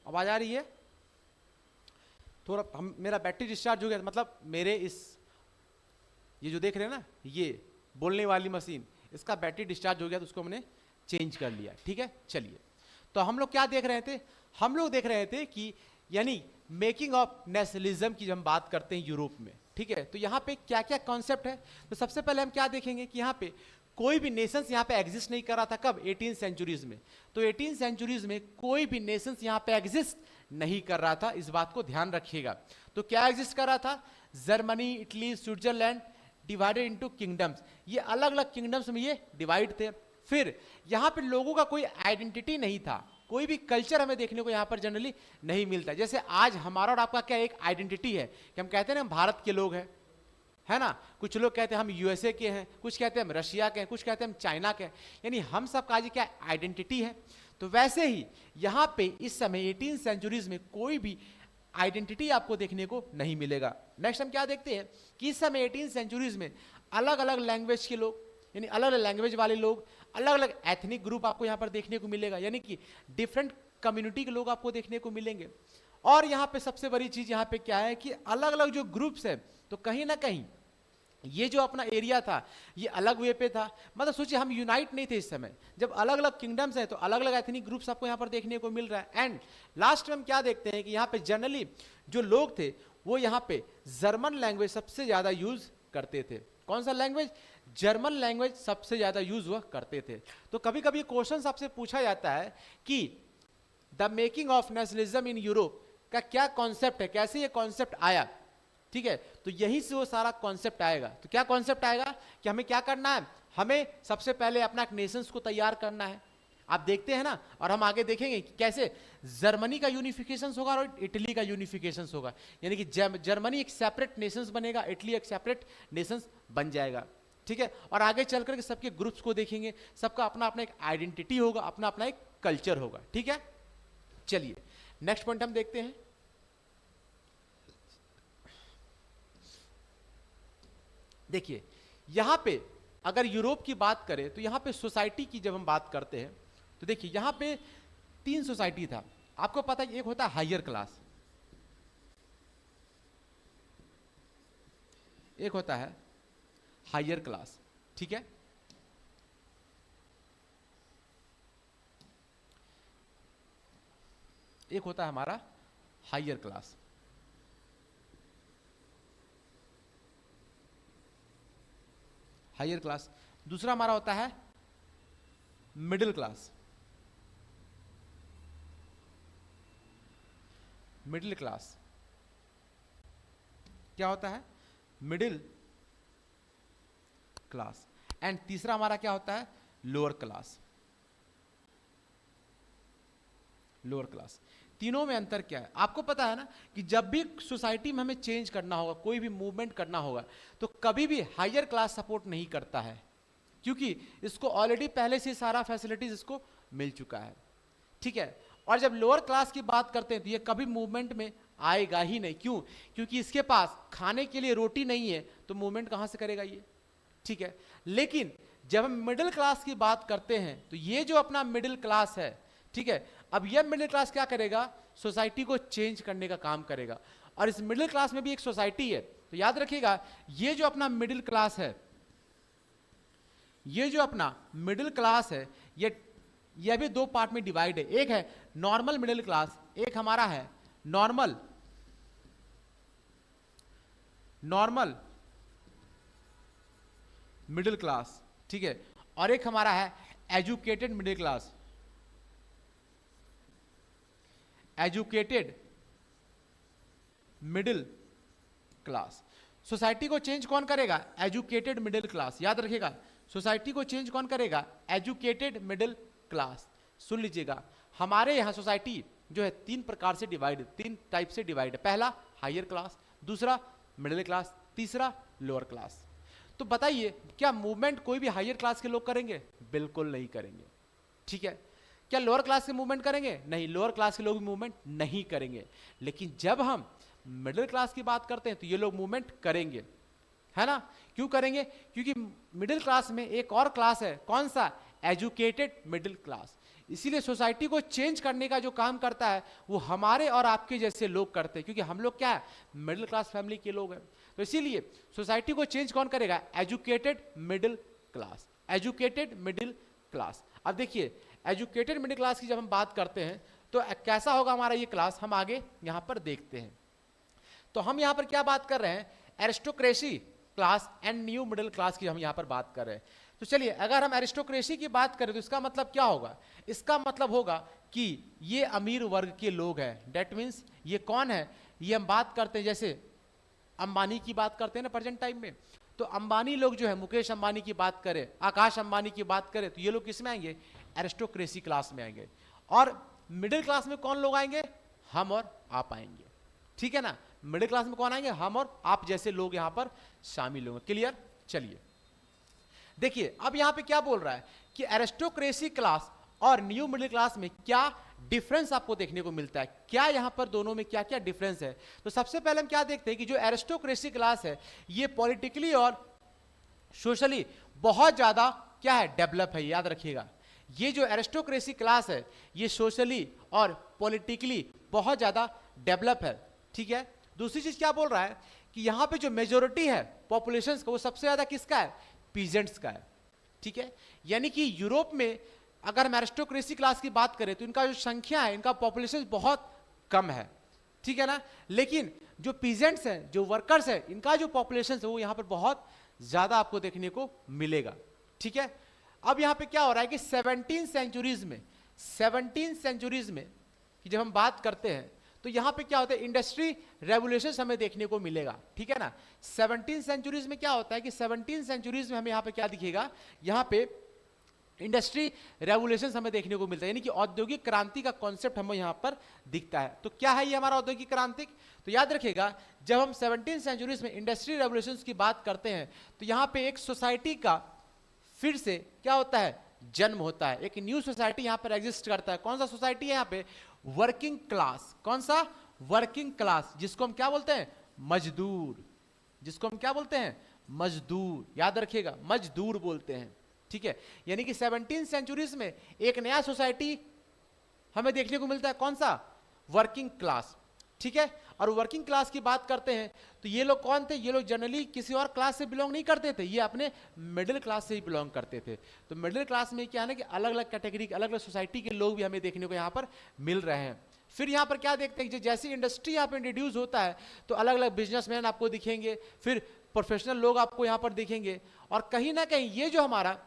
आवाज आ रही है? थोड़ा हम, मेरा बैटरी डिस्चार्ज हो गया, मतलब मेरे इस, ये जो देख रहे हैं ना, ये बोलने वाली मशीन, इसका बैटरी डिस्चार्ज हो गया, तो उसको हमने चेंज कर लिया। ठीक है, चलिए। तो हम लोग क्या देख रहे थे? हम लोग देख रहे थे कि यानी मेकिंग ऑफ नेशनलिज्म की जब हम बात करते हैं यूरोप में, ठीक है, तो यहाँ पे क्या क्या कॉन्सेप्ट है। तो सबसे पहले हम क्या देखेंगे कि यहाँ पे कोई भी नेशंस यहाँ पे एग्जिस्ट नहीं कर रहा था। कब? 18 सेंचुरीज में। तो 18 सेंचुरीज में कोई भी नेशंस यहाँ पे एग्जिस्ट नहीं कर रहा था, इस बात को ध्यान रखिएगा। तो क्या एग्जिस्ट कर रहा था? Germany, Italy, Switzerland divided into kingdoms, ये अलग अलग किंगडम्स में ये डिवाइड थे। फिर यहाँ पे लोगों का कोई आइडेंटिटी नहीं था, कोई भी कल्चर हमें देखने को यहाँ पर जनरली नहीं मिलता। जैसे आज हमारा और आपका क्या एक आइडेंटिटी है कि हम कहते हैं ना हम भारत के लोग हैं, है ना, कुछ लोग कहते हैं हम यूएसए के हैं, कुछ कहते हैं हम रशिया के हैं, कुछ कहते हैं हम चाइना के हैं, यानी हम सब का क्या आइडेंटिटी है। तो वैसे ही यहाँ पे इस समय 18 सेंचुरीज में कोई भी आइडेंटिटी आपको देखने को नहीं मिलेगा। नेक्स्ट हम क्या देखते हैं कि इस समय 18 सेंचुरीज में अलग अलग लैंग्वेज के लोग, यानी अलग अलग लैंग्वेज वाले लोग, अलग अलग एथनिक ग्रुप आपको यहाँ पर देखने को मिलेगा, यानी कि डिफरेंट कम्युनिटी के लोग आपको देखने को मिलेंगे। और यहाँ पे सबसे बड़ी चीज यहाँ पे क्या है कि अलग अलग जो ग्रुप्स है, तो कहीं ना कहीं ये जो अपना एरिया था ये अलग वे पे था। मतलब सोचिए हम यूनाइट नहीं थे इस समय, जब अलग अलग किंगडम्स हैं तो अलग अलग एथनिक ग्रुप्स आपको यहाँ पर देखने को मिल रहा है। एंड लास्ट में हम क्या देखते हैं कि यहाँ पे जनरली जो लोग थे वो यहाँ पे जर्मन लैंग्वेज सबसे ज्यादा यूज करते थे। कौन सा लैंग्वेज? जर्मन लैंग्वेज सबसे ज्यादा यूज हुआ करते थे। तो कभी कभी क्वेश्चन आपसे पूछा जाता है कि the making of nationalism in Europe का क्या कॉन्सेप्ट है, कैसे ये कॉन्सेप्ट आया, ठीक है, तो यही से वो सारा कॉन्सेप्ट आएगा। तो क्या कॉन्सेप्ट आएगा कि हमें क्या करना है, हमें सबसे पहले अपना एक नेशंस को तैयार करना है। आप देखते हैं ना, और हम आगे देखेंगे कि कैसे जर्मनी का यूनिफिकेशन होगा और इटली का यूनिफिकेशन होगा, यानी कि जर्मनी एक सेपरेट नेशंस बनेगा, इटली एक सेपरेट नेशंस बन जाएगा। ठीक है, और आगे चल करके सबके ग्रुप्स को देखेंगे, सबका अपना अपना एक आइडेंटिटी होगा, अपना अपना एक कल्चर होगा। ठीक है, चलिए नेक्स्ट पॉइंट हम देखते हैं। देखिए यहां पे अगर यूरोप की बात करें तो यहां पे सोसाइटी की जब हम बात करते हैं तो देखिए यहां पे 3 सोसाइटी था। आपको पता है एक होता है हायर क्लास, एक होता है हायर क्लास, ठीक है, एक होता है हमारा हायर क्लास, हायर क्लास। दूसरा हमारा होता है मिडिल क्लास, मिडिल क्लास क्या होता है? Middle class. एंड तीसरा हमारा क्या होता है? Lower class, lower class. तीनों में अंतर क्या है? आपको पता है ना कि जब भी सोसाइटी में हमें चेंज करना होगा, कोई भी मूवमेंट करना होगा, तो कभी भी हायर क्लास सपोर्ट नहीं करता है, क्योंकि इसको ऑलरेडी पहले से सारा फैसिलिटीज इसको मिल चुका है। ठीक है, और जब लोअर क्लास की बात करते हैं तो ये कभी मूवमेंट में आएगा ही नहीं। क्यों? क्योंकि इसके पास खाने के लिए रोटी नहीं है, तो मूवमेंट कहां से करेगा ये? ठीक है, लेकिन जब हम मिडिल क्लास की बात करते हैं तो ये जो अपना मिडिल क्लास है, ठीक है, अब ये मिडिल क्लास क्या करेगा? सोसाइटी को चेंज करने का काम करेगा। और इस मिडिल क्लास में भी एक सोसाइटी है, तो याद रखिएगा ये जो अपना मिडिल क्लास है, ये जो अपना मिडिल क्लास है, ये भी 2 पार्ट में डिवाइड है। एक है नॉर्मल मिडिल क्लास, एक हमारा है नॉर्मल मिडिल क्लास, ठीक है, और एक हमारा है educated middle class, educated middle class. Society को चेंज कौन करेगा? Educated middle class. याद रखिएगा, सोसाइटी को चेंज कौन करेगा? Educated middle class. सुन लीजिएगा, हमारे यहां सोसाइटी जो है 3 प्रकार से डिवाइड, 3 टाइप से डिवाइड है। पहला हायर क्लास, दूसरा मिडिल क्लास, तीसरा लोअर क्लास। तो बताइए क्या मूवमेंट कोई भी हायर क्लास के लोग करेंगे? बिल्कुल नहीं करेंगे। ठीक है, क्या लोअर क्लास के मूवमेंट करेंगे? नहीं, लोअर क्लास के लोग मूवमेंट नहीं करेंगे। लेकिन जब हम मिडिल क्लास की बात करते हैं तो ये लोग मूवमेंट करेंगे, है ना? क्यों करेंगे? क्योंकि मिडिल क्लास में एक और क्लास है, कौन सा? Educated middle class. इसीलिए सोसाइटी को चेंज करने का जो काम करता है वो हमारे और आपके जैसे लोग करते हैं, क्योंकि हम लोग क्या है, मिडिल क्लास फैमिली के लोग हैं। तो इसीलिए सोसाइटी को चेंज कौन करेगा, educated middle class, educated middle class. अब देखिए एजुकेटेड मिडिल क्लास की जब हम बात करते हैं तो कैसा होगा हमारा ये क्लास, हम आगे यहां पर देखते हैं। तो हम यहां पर क्या बात कर रहे हैं, aristocracy class and new middle class की हम यहां पर बात कर रहे हैं। तो चलिए अगर हम एरिस्टोक्रेसी की बात करें तो इसका मतलब क्या होगा, इसका मतलब होगा कि ये अमीर वर्ग के लोग हैं। डेट मीन्स ये कौन है, ये हम बात करते हैं जैसे अंबानी की बात करते हैं ना प्रेजेंट टाइम में, तो अंबानी लोग जो है, मुकेश अंबानी की बात करें, आकाश अंबानी की बात करें, तो ये लोग किस में आएंगे, एरिस्टोक्रेसी क्लास में आएंगे। और मिडिल क्लास में कौन लोग आएंगे, हम और आप आएंगे, ठीक है ना। मिडिल क्लास में कौन आएंगे, हम और आप जैसे लोग यहां पर शामिल होंगे। क्लियर। चलिए देखिए अब यहां पे क्या बोल रहा है कि एरिस्टोक्रेसी क्लास और न्यू मिडिल क्लास में क्या डिफरेंस आपको देखने को मिलता है, क्या यहां पर दोनों में क्या क्या डिफरेंस है। तो सबसे पहले हम क्या देखते हैं कि जो एरिस्टोक्रेसी क्लास है ये पॉलिटिकली और सोशली बहुत ज्यादा क्या है, डेवलप है। याद रखिएगा ये जो एरिस्टोक्रेसी क्लास है ये सोशली और पॉलिटिकली बहुत ज्यादा डेवलप है, ठीक है। दूसरी चीज क्या बोल रहा है कि यहां पे जो मेजोरिटी है पॉपुलेशन का वो सबसे ज्यादा किसका है, पीजेंट्स का है, ठीक है। यानी कि यूरोप में अगर हम एरिस्टोक्रेसी क्लास की बात करें तो इनका जो संख्या है, इनका पॉपुलेशन बहुत कम है, ठीक है ना। लेकिन जो पीजेंट्स हैं, जो वर्कर्स हैं, इनका जो पॉपुलेशन है वो यहां पर बहुत ज्यादा आपको देखने को मिलेगा, ठीक है। अब यहां पे क्या हो रहा है कि 17 सेंचुरीज में कि जब हम बात करते हैं तो यहां पे क्या होता है, इंडस्ट्री रेवोल्यूशन हमें देखने को मिलेगा, ठीक है ना। 17 सेंचुरीज में क्या होता है कि 17 सेंचुरीज में हमें यहां पे क्या दिखेगा, यहां पे इंडस्ट्री रेवोल्यूशन हमें देखने को मिलता है, यानी कि औद्योगिक क्रांति का कॉन्सेप्ट हमें यहां पर दिखता है। तो क्या है ये हमारा औद्योगिक क्रांति, तो याद रखिएगा जब हम 17 सेंचुरीज में इंडस्ट्री रेवोल्यूशन की बात करते हैं तो यहां पे एक सोसाइटी का फिर से क्या होता है, जन्म होता है, एक न्यू सोसाइटी यहां पर एग्जिस्ट करता है। कौन सा सोसाइटी है यहां पे, वर्किंग क्लास। कौन सा, वर्किंग क्लास, जिसको हम क्या बोलते हैं, मजदूर, जिसको हम क्या बोलते हैं, मजदूर। याद रखिएगा मजदूर बोलते हैं, ठीक है। यानी कि 17 सेंचुरीज में एक नया सोसाइटी हमें देखने को मिलता है, कौन सा, वर्किंग क्लास, ठीक है। और वर्किंग क्लास की बात करते हैं तो ये लोग कौन थे, ये लोग जनरली किसी और क्लास से बिलोंग नहीं करते थे, ये अपने मिडिल क्लास से ही बिलोंग करते थे। तो मिडिल क्लास में क्या है ना कि अलग अलग कैटेगरी, अलग अलग सोसाइटी के लोग भी हमें देखने को यहाँ पर मिल रहे हैं। फिर यहाँ पर क्या देखते हैं कि जैसी इंडस्ट्री यहाँ पर इंट्रोड्यूस होता है तो अलग अलग बिजनेसमैन आपको दिखेंगे, फिर प्रोफेशनल लोग आपको यहाँ पर दिखेंगे। और कहीं ना कहीं ये जो हमारा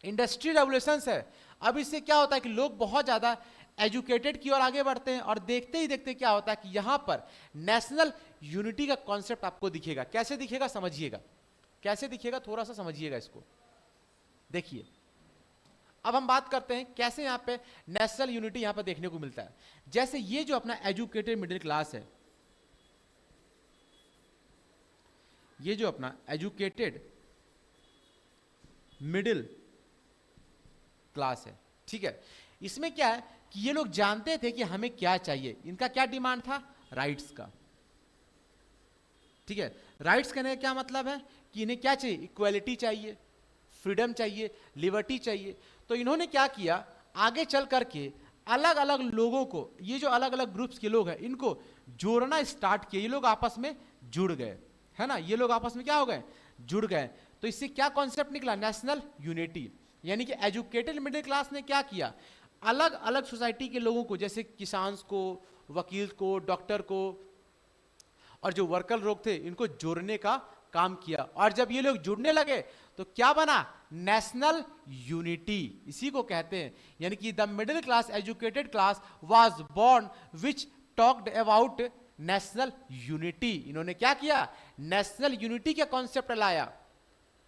इंडस्ट्री रेवोल्यूशन है, अब इससे क्या होता है कि लोग बहुत ज्यादा एजुकेटेड की ओर आगे बढ़ते हैं, और देखते ही देखते क्या होता है कि यहां पर नेशनल यूनिटी का कॉन्सेप्ट आपको दिखेगा। कैसे दिखेगा समझिएगा, कैसे दिखेगा थोड़ा सा समझिएगा इसको। देखिए अब हम बात करते हैं कैसे यहां पे नेशनल यूनिटी यहां पर देखने को मिलता है। जैसे ये जो अपना एजुकेटेड मिडिल क्लास है, ये जो अपना एजुकेटेड मिडिल क्लास है, ठीक है, इसमें क्या है कि ये लोग जानते थे कि हमें क्या चाहिए। इनका क्या डिमांड था, राइट्स का, ठीक है। राइट्स कहने का क्या मतलब है कि इन्हें क्या चाहिए, इक्वालिटी चाहिए, फ्रीडम चाहिए, लिबर्टी चाहिए। तो इन्होंने क्या किया, आगे चल करके अलग अलग लोगों को, ये जो अलग अलग ग्रुप्स के लोग हैं इनको जोड़ना स्टार्ट किया। ये लोग आपस में जुड़ गए, है ना, ये लोग आपस में क्या हो गए, जुड़ गए। तो इससे क्या कॉन्सेप्ट निकला, नेशनल यूनिटी। यानी कि एजुकेटेड मिडिल क्लास ने क्या किया, अलग अलग सोसाइटी के लोगों को, जैसे किसान को, वकील को, डॉक्टर को, और जो वर्कर लोग थे इनको जोड़ने का काम किया। और जब ये लोग जुड़ने लगे तो क्या बना, नेशनल यूनिटी, इसी को कहते हैं। यानी कि the middle class educated class was born which talked about national unity. इन्होंने क्या किया, नेशनल यूनिटी का कॉन्सेप्ट लाया।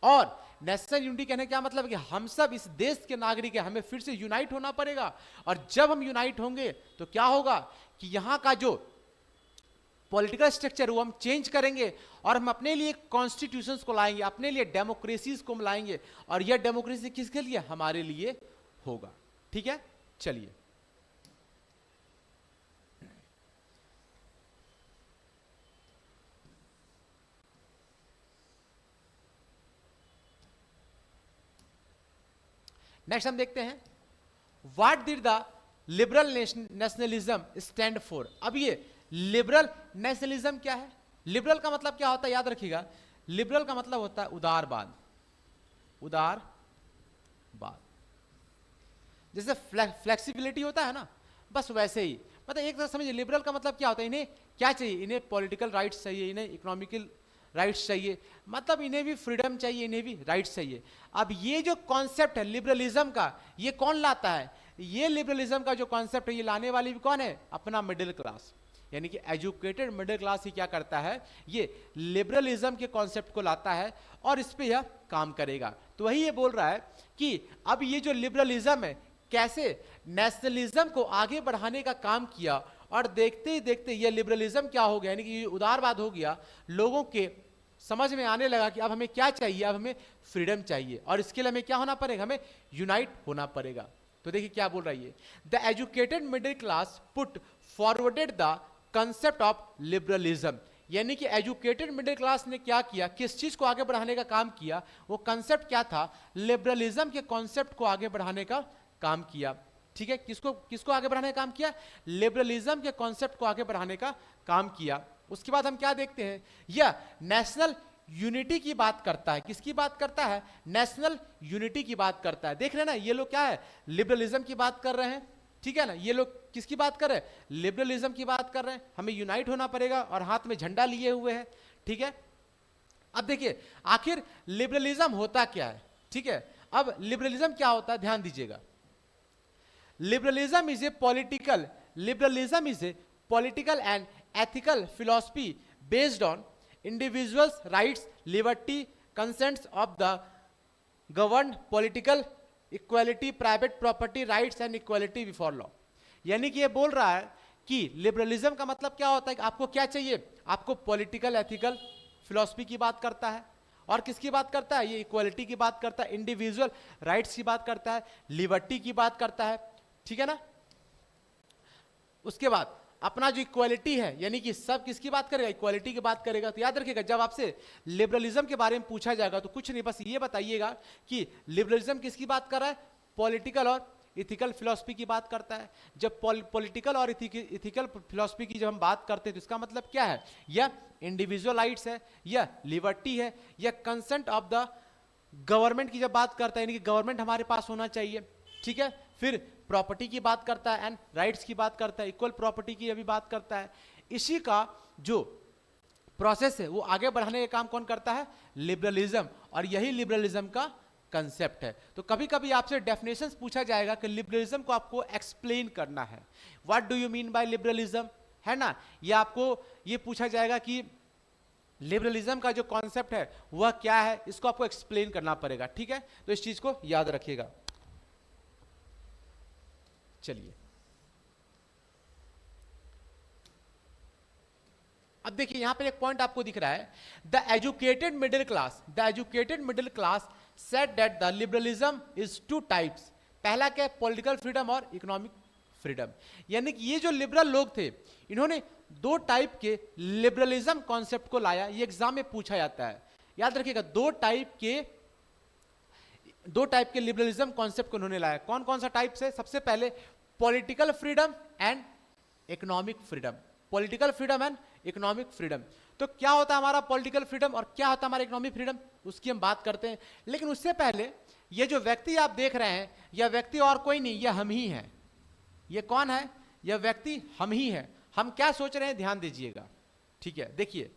और नेशनल यूनिटी कहने का क्या मतलब है कि हम सब इस देश के नागरिक हैं, हमें फिर से यूनाइट होना पड़ेगा। और जब हम यूनाइट होंगे तो क्या होगा कि यहां का जो पॉलिटिकल स्ट्रक्चर वो हम चेंज करेंगे, और हम अपने लिए कॉन्स्टिट्यूशंस को लाएंगे, अपने लिए डेमोक्रेसीज को लाएंगे। और यह डेमोक्रेसी किसके लिए, हमारे लिए होगा, ठीक है। चलिए नेक्स्ट हम देखते हैं what did the liberal nationalism stand for? अब ये लिबरल नेशनलिज्म क्या है? लिबरल का मतलब क्या होता है, याद रखिएगा, लिबरल का मतलब होता है उदारवाद। उदारवाद जैसे फ्लेक्सिबिलिटी होता है ना, बस वैसे ही, मतलब एक तरह समझिए लिबरल का मतलब क्या होता है, इन्हें क्या चाहिए, इन्हें पॉलिटिकल राइट्स चाहिए, इन्हें इकोनॉमिकल राइट्स चाहिए, मतलब इन्हें भी फ्रीडम चाहिए, इन्हें भी राइट्स चाहिए। अब ये जो कॉन्सेप्ट है लिबरलिज्म का, ये कौन लाता है? ये लिबरलिज्म का जो कॉन्सेप्ट है ये लाने वाली भी कौन है? अपना मिडिल क्लास, यानी कि एजुकेटेड मिडिल क्लास ही क्या करता है, ये लिबरलिज्म के कॉन्सेप्ट को लाता है और इस पे यह काम करेगा। तो वही ये बोल रहा है कि अब ये जो लिबरलिज्म है कैसे नेशनलिज्म को आगे बढ़ाने का काम किया, और देखते ही देखते ये लिबरलिज्म क्या हो गया, यानी कि उदारवाद हो गया, लोगों के समझ में आने लगा कि अब हमें क्या चाहिए, अब हमें फ्रीडम चाहिए, और इसके लिए हमें क्या होना पड़ेगा, हमें यूनाइट होना पड़ेगा। तो देखिए क्या बोल रही है, the educated middle class put forwarded the concept of liberalism, यानी कि एजुकेटेड मिडिल क्लास ने क्या किया, किस चीज को आगे बढ़ाने का काम किया, वो कंसेप्ट क्या था, लिबरलिज्म के कॉन्सेप्ट को आगे बढ़ाने का काम किया। ठीक है, किसको आगे बढ़ाने का काम किया, लिबरलिज्म के कॉन्सेप्ट को आगे बढ़ाने का काम किया। उसके बाद हम क्या देखते हैं, यह नेशनल यूनिटी की बात करता है। किसकी बात करता है, नेशनल यूनिटी की बात करता है। देख रहे हैं ना, ये लोग क्या है, लिबरलिज्म की बात कर रहे हैं, ठीक है ना, ये लोग किसकी बात कर रहे हैं, लिबरलिज्म की बात कर रहे हैं, हमें यूनाइट होना पड़ेगा, और हाथ में झंडा लिए हुए हैं। ठीक है, अब देखिए आखिर लिबरलिज्म होता क्या है। ठीक है, अब लिबरलिज्म क्या होता है, ध्यान दीजिएगा, liberalism is a political and ethical philosophy based on individuals rights, liberty, consents of the governed, political equality, private property rights and equality before law। यानी कि ये बोल रहा है कि लिबरलिज्म का मतलब क्या होता है कि आपको क्या चाहिए, आपको पॉलिटिकल एथिकल फिलॉसफी की बात करता है, और किसकी बात करता है, ये इक्वालिटी की बात करता है, इंडिविजुअल राइट्स की बात करता है, लिबर्टी की बात करता है। ठीक है ना, उसके बाद अपना जो इक्वालिटी है, यानी कि सब किसकी बात करेगा, इक्वालिटी की बात करेगा। तो याद रखिएगा जब आपसे लिबरलिज्म के बारे में पूछा जाएगा तो कुछ नहीं, बस ये बताइएगा कि लिबरलिज्म किसकी बात कर रहा है, पॉलिटिकल और इथिकल फिलॉसफी की बात करता है। जब पॉलिटिकल और इथिकल फिलॉसफी की जब हम बात करते हैं तो इसका मतलब क्या है, या इंडिविजुअल राइट्स है, या लिबर्टी है, या कंसेंट ऑफ द गवर्नमेंट की जब बात करता है, यानी कि गवर्नमेंट हमारे पास होना चाहिए। ठीक है, फिर प्रॉपर्टी की बात करता है एंड राइट्स की बात करता है, इक्वल प्रॉपर्टी की अभी बात करता है। इसी का जो प्रोसेस है वो आगे बढ़ाने का काम कौन करता है, लिबरलिज्म, और यही लिबरलिज्म का कंसेप्ट है। तो कभी कभी आपसे डेफिनेशंस पूछा जाएगा कि लिबरलिज्म को आपको एक्सप्लेन करना है, what do you mean by liberalism, है ना, ये आपको ये पूछा जाएगा कि लिबरलिज्म का जो कॉन्सेप्ट है वह क्या है, इसको आपको एक्सप्लेन करना पड़ेगा। ठीक है, तो इस चीज को याद रखिएगा। चलिए अब देखिए यहां पर एक पॉइंट आपको दिख रहा है, the educated middle class said that the liberalism is two types. पहला क्या है, पॉलिटिकल फ्रीडम और इकोनॉमिक फ्रीडम। यानी कि ये जो लिबरल लोग थे इन्होंने दो टाइप के लिबरलिज्म कॉन्सेप्ट को लाया, ये एग्जाम में पूछा जाता है। याद रखिएगा दो टाइप के लिबरलिज्म कॉन्सेप्ट को उन्होंने लाया। कौन कौन सा टाइप से, सबसे पहले political freedom and economic freedom. Political freedom and economic freedom. तो क्या होता है हमारा पॉलिटिकल फ्रीडम और क्या होता है हमारा इकोनॉमिक फ्रीडम, उसकी हम बात करते हैं। लेकिन उससे पहले ये जो व्यक्ति आप देख रहे हैं, यह व्यक्ति और कोई नहीं, यह हम ही हैं। यह कौन है, यह व्यक्ति हम ही है। हम क्या सोच रहे हैं, ध्यान दीजिएगा। ठीक है, देखिए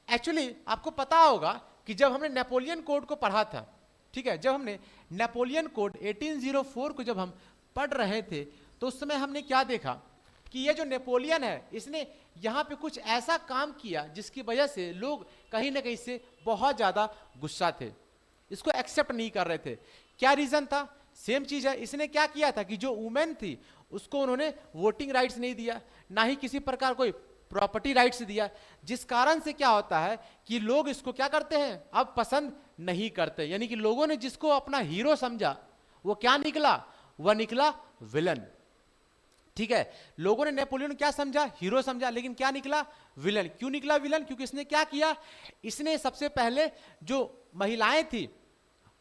एक्चुअली आपको पता होगा कि जब हमने नेपोलियन कोड को पढ़ा था, ठीक है, जब हमने नेपोलियन कोड 1804 को जब हम पढ़ रहे थे तो उस समय हमने क्या देखा कि ये जो नेपोलियन है इसने यहाँ पे कुछ ऐसा काम किया जिसकी वजह से लोग कहीं ना कहीं से बहुत ज़्यादा गुस्सा थे, इसको एक्सेप्ट नहीं कर रहे थे। क्या रीज़न था, सेम चीज़ है, इसने क्या किया था कि जो वुमेन थी उसको उन्होंने वोटिंग राइट्स नहीं दिया, ना ही किसी प्रकार कोई प्रॉपर्टी राइट्स दिया, जिस कारण से क्या होता है कि लोग इसको क्या करते हैं, अब पसंद नहीं करते। यानी कि लोगों ने जिसको अपना हीरो समझा वो क्या निकला, वह निकला विलन। ठीक है, लोगों ने नेपोलियन क्या समझा, हीरो समझा, लेकिन क्या निकला, विलन। क्यों निकला विलन, क्योंकि इसने क्या किया, इसने सबसे पहले जो महिलाएं थी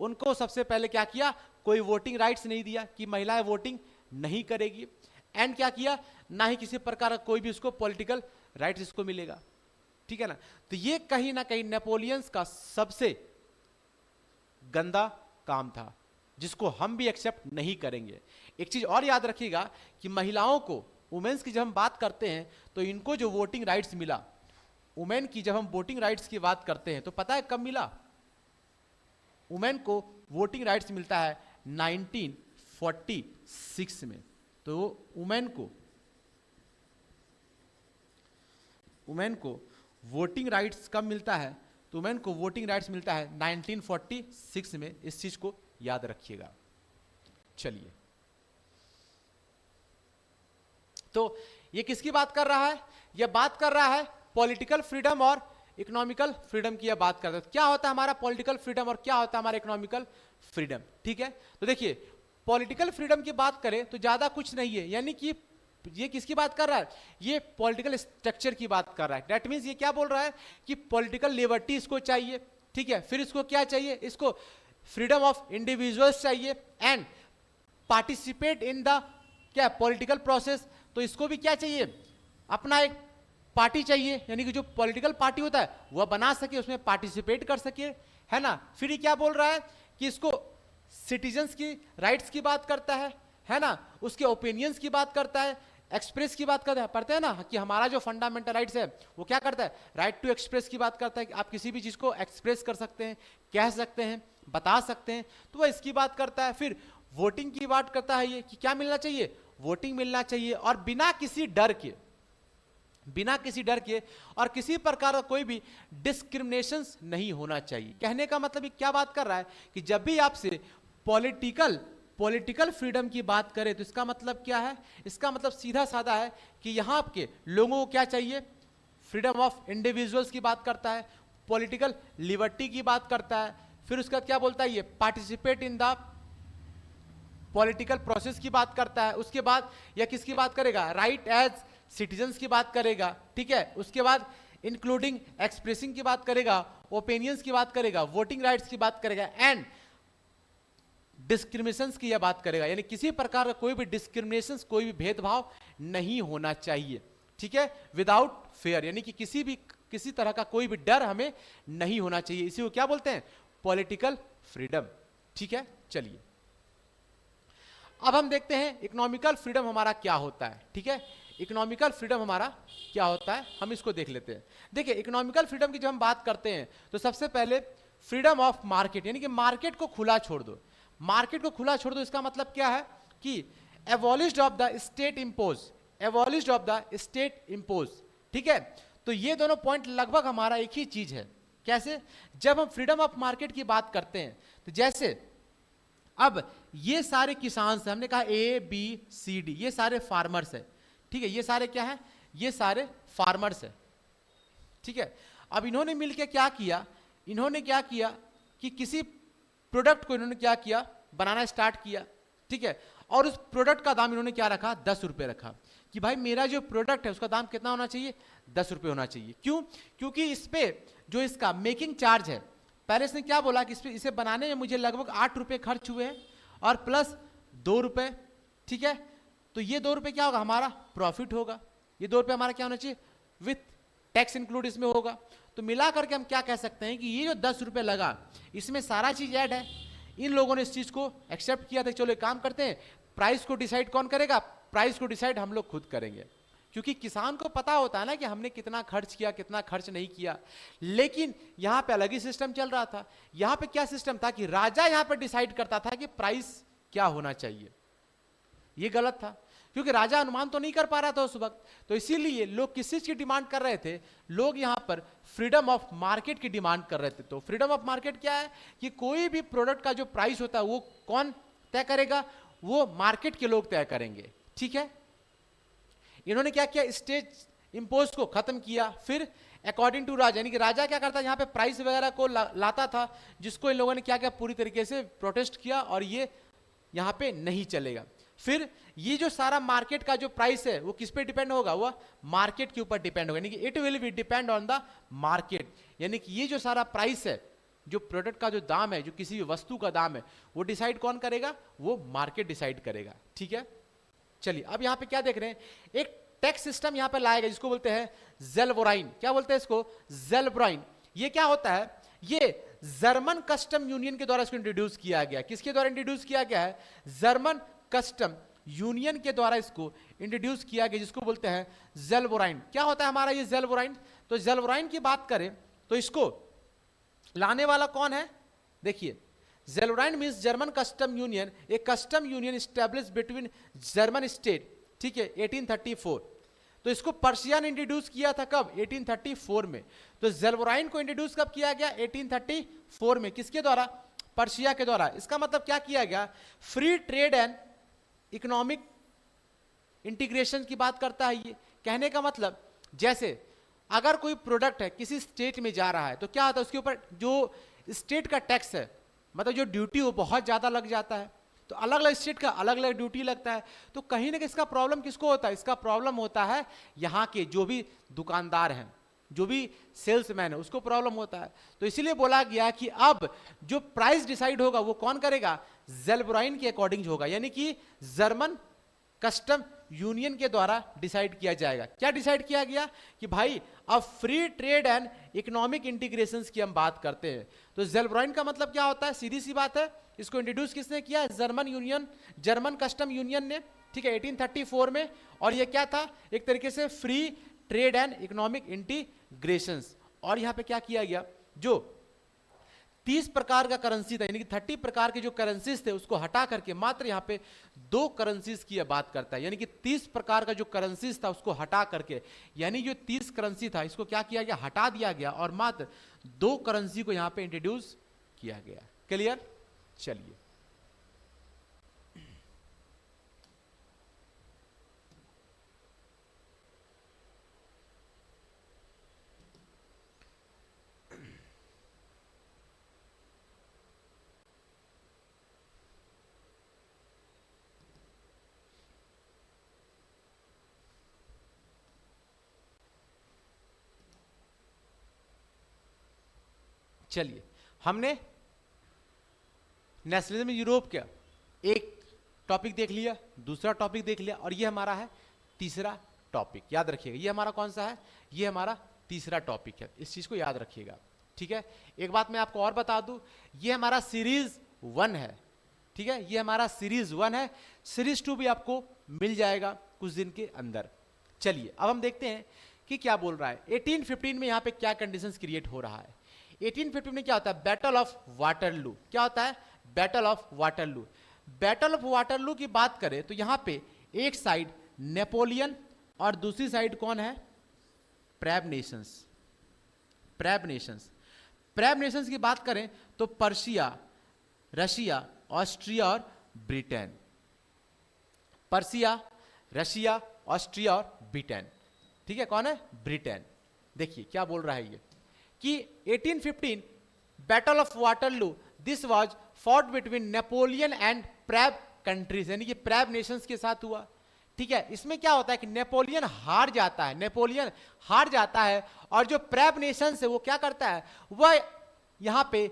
उनको सबसे पहले क्या किया, कोई वोटिंग राइट्स नहीं दिया कि महिलाएं वोटिंग नहीं करेगी, एंड क्या किया, ना ही किसी प्रकार का कोई भी उसको पॉलिटिकल राइट्स इसको मिलेगा, ठीक है ना। तो ये कहीं ना कहीं नेपोलियंस का सबसे गंदा काम था, जिसको हम भी एक्सेप्ट नहीं करेंगे। एक चीज और याद रखिएगा कि महिलाओं को, वुमेन्स की जब हम बात करते हैं तो इनको जो वोटिंग राइट्स मिला, वुमेन की जब हम वोटिंग राइट्स की बात करते हैं तो पता है कब मिला, वुमेन को वोटिंग राइट्स मिलता है 1946 में। तो वुमेन को वोटिंग राइट्स कब मिलता है, तो वुमेन को वोटिंग राइट्स मिलता है 1946 में। इस चीज को याद रखिएगा। चलिए, तो ये किसकी बात कर रहा है, यह बात कर रहा है पॉलिटिकल फ्रीडम और इकोनॉमिकल फ्रीडम की यह बात करता है। क्या होता है हमारा पॉलिटिकल फ्रीडम और क्या होता है हमारा इकोनॉमिकल फ्रीडम, ठीक है। तो देखिए, पॉलिटिकल फ्रीडम की बात करें तो ज्यादा कुछ नहीं है, यानी कि ये किसकी बात कर रहा है, ये पॉलिटिकल स्ट्रक्चर की बात कर रहा है। दैट मींस ये क्या बोल रहा है कि पॉलिटिकल लिबर्टी इसको चाहिए, ठीक है। फिर इसको क्या चाहिए, इसको फ्रीडम ऑफ इंडिविजुअल्स चाहिए एंड पार्टिसिपेट इन द क्या पॉलिटिकल प्रोसेस। तो इसको भी क्या चाहिए, अपना एक पार्टी चाहिए, यानी कि जो पॉलिटिकल पार्टी होता है वह बना सके, उसमें पार्टिसिपेट कर सके, है ना। फिर ये क्या बोल रहा है कि इसको सिटीजन्स की राइट्स की बात करता है ना, उसके ओपिनियंस की बात करता है, एक्सप्रेस की बात करता है, पढ़ते हैं ना कि हमारा जो फंडामेंटल राइट्स है वो क्या करता है, राइट टू एक्सप्रेस की बात करता है कि आप किसी भी चीज को एक्सप्रेस कर सकते हैं, कह सकते हैं, बता सकते हैं, तो वह इसकी बात करता है। फिर वोटिंग की बात करता है ये कि क्या मिलना चाहिए, वोटिंग मिलना चाहिए, और बिना किसी डर के और किसी प्रकार का कोई भी डिस्क्रिमिनेशन नहीं होना चाहिए। कहने का मतलब ये क्या बात कर रहा है कि जब भी आपसे पॉलिटिकल फ्रीडम की बात करें तो इसका मतलब क्या है, इसका मतलब सीधा साधा है कि यहां आपके लोगों को क्या चाहिए, फ्रीडम ऑफ इंडिविजुअल्स की बात करता है, पॉलिटिकल लिबर्टी की बात करता है। फिर उसका क्या बोलता है, ये participate in the political process की बात करता है। उसके बाद यह किसकी बात करेगा, राइट एज सिटीजन्स की बात करेगा, ठीक है। उसके बाद इंक्लूडिंग एक्सप्रेसिंग की बात करेगा, ओपिनियंस की बात करेगा, वोटिंग राइट्स की बात करेगा एंड डिस्क्रिमिनेशंस की यह बात करेगा, यानी किसी प्रकार का कोई भी डिस्क्रिमिनेशंस, कोई भी भेदभाव नहीं होना चाहिए, ठीक है, विदाउट फेयर, यानी कि किसी तरह का कोई भी डर हमें नहीं होना चाहिए। इसी को क्या बोलते हैं, पॉलिटिकल फ्रीडम, ठीक है। चलिए, अब हम देखते हैं इकोनॉमिकल फ्रीडम हमारा क्या होता है, ठीक है। इकोनॉमिकल फ्रीडम हमारा क्या होता है, हम इसको देख लेते हैं। देखिए, इकोनॉमिकल फ्रीडम की जब हम बात करते हैं तो सबसे पहले फ्रीडम ऑफ मार्केट, यानी कि मार्केट को खुला छोड़ दो। मार्केट को खुला छोड़ दो इसका मतलब क्या है कि abolished of the state impose, ठीक है। तो ये दोनों पॉइंट लगभग हमारा एक ही चीज है। कैसे, जब हम फ्रीडम ऑफ मार्केट की बात करते हैं तो जैसे अब ये सारे किसान से, हमने कहा ए बी सी डी, ये सारे फार्मर्स है, ठीक है। ये सारे क्या है, ये सारे फार्मर्स है, ठीक है। अब इन्होंने मिलकर क्या किया, इन्होंने क्या किया कि किसी प्रोडक्ट को इन्होंने क्या किया, बनाना स्टार्ट किया, ठीक है। और उस प्रोडक्ट का दाम इन्होंने क्या रखा, 10 रुपए रखा कि भाई मेरा जो प्रोडक्ट है उसका दाम कितना होना चाहिए, 10 रुपए होना चाहिए। क्यों, क्योंकि इस पे जो इसका मेकिंग चार्ज है, पहले इसने क्या बोला कि इसे बनाने में मुझे लगभग 8 रुपए खर्च हुए हैं और प्लस 2 रुपए, ठीक है। तो ये 2 रुपए क्या होगा, हमारा प्रॉफिट होगा। ये 2 रुपए हमारा क्या होना चाहिए, विथ टैक्स इंक्लूड इसमें होगा। तो मिला करके हम क्या कह सकते हैं कि ये जो 10 रुपए लगा, इसमें सारा चीज ऐड है। इन लोगों ने इस चीज को एक्सेप्ट किया था, चलो एक काम करते हैं, प्राइस को डिसाइड कौन करेगा, प्राइस को डिसाइड हम लोग खुद करेंगे, क्योंकि किसान को पता होता है ना कि हमने कितना खर्च किया, कितना खर्च नहीं किया। लेकिन यहां पे अलग ही सिस्टम चल रहा था। यहां पे क्या सिस्टम था कि राजा यहां पे डिसाइड करता था कि प्राइस क्या होना चाहिए। ये गलत था, क्योंकि राजा अनुमान तो नहीं कर पा रहा था उस वक्त। तो इसीलिए लोग किस चीज की डिमांड कर रहे थे, लोग यहां पर फ्रीडम ऑफ मार्केट की डिमांड कर रहे थे। तो फ्रीडम ऑफ मार्केट क्या है कि कोई भी प्रोडक्ट का जो प्राइस होता है वो कौन तय करेगा, वो मार्केट के लोग तय करेंगे, ठीक है। इन्होंने क्या किया, स्टेट इंपोज को खत्म किया। फिर अकॉर्डिंग टू राजा, यानी कि राजा क्या करता है, यहाँ पे प्राइस वगैरह को लाता था, जिसको इन लोगों ने क्या किया, पूरी तरीके से प्रोटेस्ट किया और ये यहाँ पे नहीं चलेगा। फिर ये जो सारा मार्केट का जो प्राइस है वो किस पे डिपेंड होगा, वो मार्केट के ऊपर डिपेंड होगा, यानी कि it will be depend on the market, यानी कि ये जो सारा प्राइस है जो प्रोडक्ट का जो दाम है, जो किसी भी वस्तु का दाम है, वो डिसाइड कौन करेगा? वो मार्केट डिसाइड करेगा। ठीक है, चलिए अब यहां पे क्या देख रहे हैं, एक टैक्स सिस्टम यहां पे लाएगा जिसको बोलते हैं ज़ेल्बोराइन। क्या बोलते हैं इसको? ज़ेल्बोराइन। ये क्या होता है? ये जर्मन कस्टम यूनियन के द्वारा इसको इंट्रोड्यूस किया गया। किसके द्वारा इंट्रोड्यूस किया गया है? जर्मन कस्टम यूनियन के द्वारा इसको इंट्रोड्यूस किया गया, जिसको बोलते हैं ज़ेल्बोराइन। क्या होता है हमारा ये ज़ेल्बोराइन? तो ज़ेल्बोराइन की बात करें तो इसको लाने वाला कौन है? देखिए, ज़ेल्बोराइन मींस जर्मन कस्टम यूनियन, एक custom union establish between German state. ठीक है, 1834। तो इसको पर्शिया ने इंट्रोड्यूस किया था कब? 1834 में। तो ज़ेल्बोराइन को इंट्रोड्यूस कब किया गया? 1834 में। किसके द्वारा? पर्शिया के द्वारा। इसका मतलब क्या किया गया? Free trade and economic integration की बात करता है ये। कहने का मतलब, जैसे अगर कोई प्रोडक्ट है किसी स्टेट में जा रहा है तो क्या होता है, उसके ऊपर जो स्टेट का टैक्स है, मतलब जो ड्यूटी, वो बहुत ज्यादा लग जाता है। तो अलग अलग स्टेट का अलग अलग ड्यूटी लगता है। तो कहीं ना कहीं इसका प्रॉब्लम किसको होता है? इसका प्रॉब्लम होता है यहाँ के जो भी दुकानदार हैं, जो भी सेल्समैन है, उसको प्रॉब्लम होता है। तो इसीलिए बोला गया कि अब जो प्राइस डिसाइड होगा वो कौन करेगा? ज़ेल्बोराइन के अकॉर्डिंग होगा, यानी कि जर्मन कस्टम यूनियन के द्वारा डिसाइड किया जाएगा। क्या डिसाइड किया गया? कि भाई अब free trade and economic integrations की हम बात करते हैं। तो ज़ेल्बोराइन का मतलब क्या होता है? सीधी सी बात है, इसको इंट्रोड्यूस किसने किया? जर्मन कस्टम यूनियन ने। ठीक है, 1834 में। और ये क्या था? एक तरीके से free trade and economic integrations. और यहां पे क्या किया गया? जो 30 प्रकार का करेंसी था, यानी कि 30 प्रकार के जो करेंसीज थे उसको हटा करके मात्र यहाँ पे 2 करेंसीज की बात करता है। यानी कि 30 प्रकार का जो करेंसीज था उसको हटा करके, यानी जो 30 करेंसी था इसको क्या किया गया? हटा दिया गया और मात्र 2 करेंसी को यहाँ पे इंट्रोड्यूस किया गया। क्लियर? चलिए, चलिए हमने नेशनलिज्म यूरोप का एक टॉपिक देख लिया, दूसरा टॉपिक देख लिया, और ये हमारा है तीसरा टॉपिक। याद रखिएगा, ये हमारा कौन सा है? ये हमारा तीसरा टॉपिक है। इस चीज को याद रखिएगा। ठीक है, एक बात मैं आपको और बता दूं, ये हमारा सीरीज 1 है। ठीक है, ये हमारा सीरीज 1 है। सीरीज 2 भी आपको मिल जाएगा कुछ दिन के अंदर। चलिए अब हम देखते हैं कि क्या बोल रहा है। 1815 में यहाँ पे क्या कंडीशंस क्रिएट हो रहा है। 1815 में क्या होता है? Battle of Waterloo. क्या होता है? Battle of Waterloo. Battle of Waterloo की बात करें तो यहां पे एक साइड नेपोलियन और दूसरी साइड कौन है? प्रेब नेशंस। प्रेब नेशंस। प्रेब नेशंस की बात करें तो पर्शिया, रशिया, ऑस्ट्रिया और ब्रिटेन। पर्शिया, रशिया, ऑस्ट्रिया और ब्रिटेन। ठीक है, कौन है? ब्रिटेन। देखिए क्या बोल रहा है ये कि 1815 battle of Waterloo, this was fought between Napoleon and प्रेब कंट्रीज, यानी कि प्रेब नेशंस के साथ हुआ। ठीक है, इसमें क्या होता है कि नेपोलियन हार जाता है, नेपोलियन हार जाता है, और जो प्रेब नेशंस है वो क्या करता है? वह यहां पे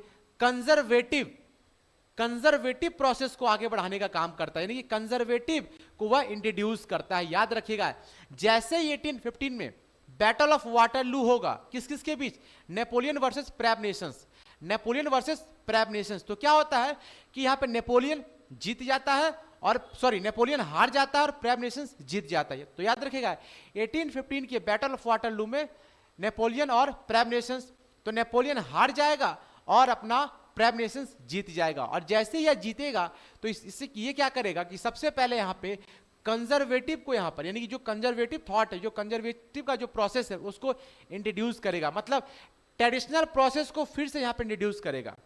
कंजर्वेटिव प्रोसेस को आगे बढ़ाने का काम करता है, यानी कि कंजर्वेटिव को वह इंट्रोड्यूस करता है। याद रखिएगा, जैसे ही 1815 में बैटल ऑफ वाटरलू होगा, किस किस के बीच? नेपोलियन वर्सेस प्रेब नेशंस। नेपोलियन वर्सेस प्रेब नेशंस। तो क्या होता है कि यहां पे नेपोलियन जीत जाता है, और नेपोलियन हार जाता है और प्रेब नेशंस जीत जाता है। तो याद रखिएगा 1815 के बैटल ऑफ वाटरलू में नेपोलियन और प्रेब नेशंस, तो नेपोलियन हार जाएगा और अपना प्रेब नेशंस जीत जाएगा। और जैसे ही यह जीतेगा तो इससे ये क्या करेगा कि सबसे पहले यहां पे कंजर्वेटिव को यहां पर, यानी कि जो कंजर्वेटिव थॉट है, जो कंजर्वेटिव का जो प्रोसेस है उसको इंट्रोड्यूस करेगा। मतलब ट्रेडिशनल प्रोसेस को फिर से यहां पे इंट्रोड्यूस करेगा।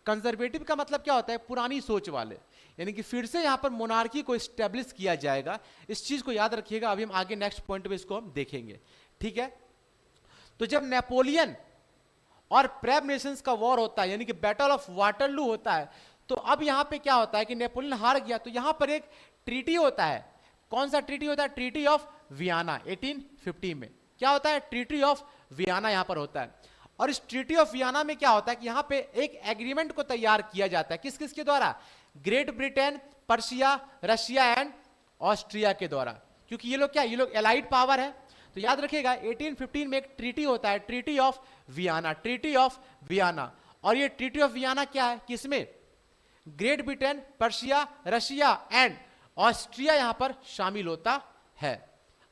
कंजर्वेटिव का मतलब क्या होता है? पुरानी सोच वाले, यानी कि फिर से यहां पर मोनार्की को स्टैब्लिश किया जाएगा। इस चीज को याद रखिएगा, अभी हम आगे नेक्स्ट पॉइंट पे इसको हम देखेंगे। ठीक है, तो जब नेपोलियन और प्रेब नेशंस का वॉर होता है, यानी कि बैटल ऑफ वाटरलू होता है, तो अब यहां पे क्या होता है कि नेपोलियन हार गया, तो यहां पर एक ट्रीटी होता है। कौन सा ट्रीटी होता है? Treaty of Vienna. 1850 में क्या होता है? ट्रीटी ऑफ वियना यहां पर होता है। और इस ट्रीटी ऑफ वियना में क्या होता है कि यहां पे एक एग्रीमेंट को तैयार किया जाता है, किस किस के द्वारा? Great Britain, Persia, Russia and Austria के द्वारा, क्योंकि ये लोग क्या, ये लोग एलाइड पावर है। तो याद रखिएगा 1815 में एक ट्रीटी होता है, treaty of Vienna, treaty of Vienna. और ये ट्रीटी ऑफ वियना क्या है, किसमें great Britain, Persia, Russia and Austria यहां पर शामिल होता है।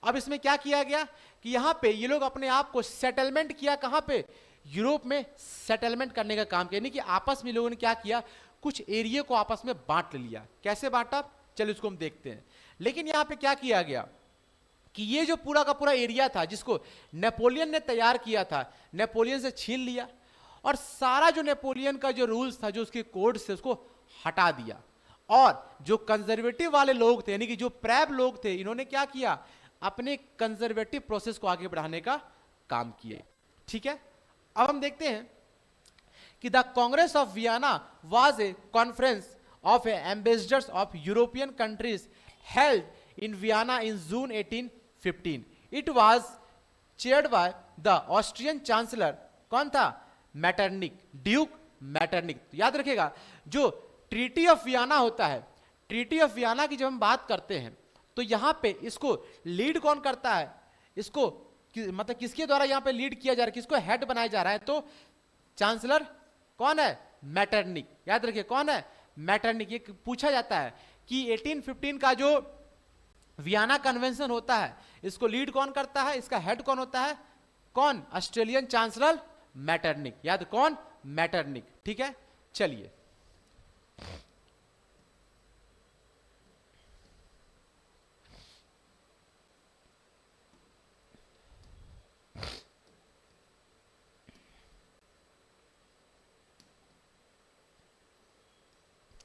अब इसमें क्या किया गया कि यहां पे ये लोग अपने आप को सेटलमेंट किया, कहां पे? यूरोप में सेटलमेंट करने का काम किया, यानी कि आपस में लोगों ने क्या किया, कुछ एरिया को आपस में बांट लिया। कैसे बांटा, चलिए उसको हम देखते हैं। लेकिन यहां पे क्या किया गया कि ये जो पूरा का पूरा एरिया था जिसको नेपोलियन ने तैयार किया था, नेपोलियन से छीन लिया और सारा जो नेपोलियन का जो रूल्स था, जो उसके कोड्स थे, उसको हटा दिया। और जो कंजर्वेटिव वाले लोग थे, यानी कि जो प्रेब लोग थे, इन्होंने क्या किया, अपने कंजर्वेटिव प्रोसेस को आगे बढ़ाने का काम किए। ठीक है, अब हम देखते हैं कि the Congress of Vienna was a conference of ambassadors of European countries held in Vienna in June 1815। It was chaired by the Austrian chancellor, कौन था? Metternich, Duke Metternich. तो याद रखिएगा जो ट्रीटी ऑफ वियना होता है, ट्रीटी ऑफ वियना की जब हम बात करते हैं तो यहां पे इसको लीड कौन करता है, इसको मतलब किसके द्वारा यहां पे लीड किया जा रहा है, किसको हेड बनाया जा रहा है? तो चांसलर कौन है? मैटरनिक। याद रखिए कौन है? मैटरनिक। ये पूछा जाता है कि 1815 का जो वियना कन्वेंशन होता है, इसको लीड कौन करता है, इसका हेड कौन होता है? कौन? Australian chancellor Metternich. याद, कौन? मैटरनिक। ठीक है, चलिए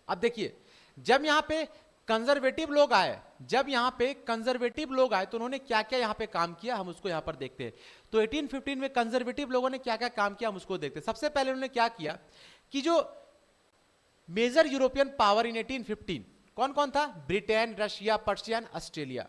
अब देखिए, जब यहां पे कंजर्वेटिव लोग आए, जब यहां पे कंजर्वेटिव लोग आए तो उन्होंने क्या क्या यहां पे काम किया, हम उसको यहां पर देखते हैं। तो 1815 में कंजर्वेटिव लोगों ने क्या क्या काम किया, हम उसको देखते हैं। सबसे पहले उन्होंने क्या किया कि जो मेजर यूरोपियन पावर इन 1815 कौन कौन था? Britain, Russia, Persia, Australia.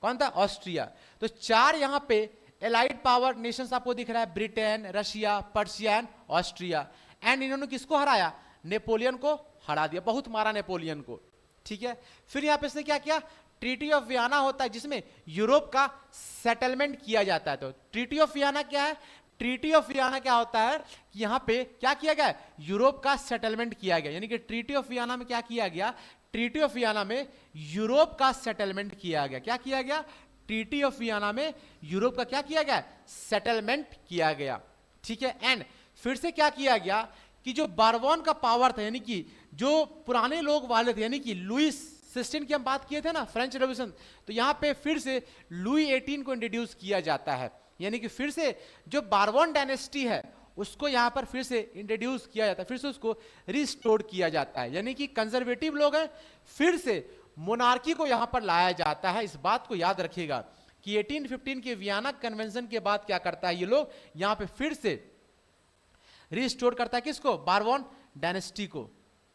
कौन था? ऑस्ट्रिया। तो चार यहां पे एलाइड पावर नेशंस आपको दिख रहा है, Britain, Russia, Persia, Austria. And इन्होंने किसको हराया? नेपोलियन को हरा दिया, बहुत मारा नेपोलियन को। ठीक है, फिर यहां पे इसने क्या किया? ट्रीटी ऑफ वियना होता है जिसमें यूरोप का सेटलमेंट किया जाता है। तो ट्रीटी ऑफ वियना क्या है? ट्रीटी ऑफ वियना क्या होता है कि यहां पे क्या किया गया? यूरोप का सेटलमेंट किया गया। यानी कि ट्रीटी ऑफ वियना में क्या किया गया? ट्रीटी ऑफ वियना में यूरोप का सेटलमेंट किया गया। क्या किया गया? ट्रीटी ऑफ वियना में यूरोप का क्या किया गया? सेटलमेंट किया गया। ठीक है, एंड फिर से क्या किया गया कि जो बारबोन का पावर था, यानी कि जो पुराने लोग वाले थे, यानी कि लुइस 16 की हम बात किए थे ना, फ्रेंच रेवोल्यूशन, तो यहां पे फिर से लुई 18 को इंट्रोड्यूस किया जाता है। यानी कि फिर से जो बारबोन डायनेस्टी है उसको यहां पर फिर से इंट्रोड्यूस किया जाता है, फिर से उसको रिस्टोर किया जाता है। यानी कि कंजर्वेटिव लोग हैं, फिर से मोनार्की को यहां पर लाया जाता है। इस बात को याद रखिएगा कि 1815 के वियना कन्वेंशन के बाद क्या करता है ये लोग, यहां पे फिर से रिस्टोर करता है किसको? बारबोन डायनेस्टी को।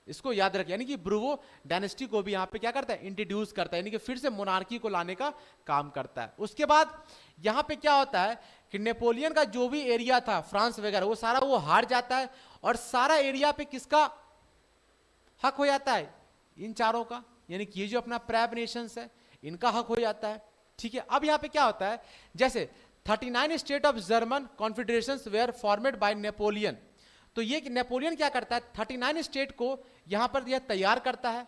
इसको याद रखिए, यानी कि ब्रूवो डायनेस्टी को भी यहां पे क्या करता है? इंट्रोड्यूस करता है, यानी कि फिर से मोनार्की को लाने का काम करता है। उसके बाद यहां पे क्या होता है कि नेपोलियन का जो भी एरिया था, फ्रांस वगैरह, वो सारा वो हार जाता है और सारा एरिया पे किसका हक हो जाता है? इन चारों का, यानी कि ये जो अपना प्रेब नेशंस है इनका हक हो जाता है। ठीक है, अब यहां पे क्या होता है, जैसे 39 state of German confederations were formed by Napoleon. तो ये नेपोलियन क्या करता है? 39 स्टेट को यहां पर यह तैयार करता है,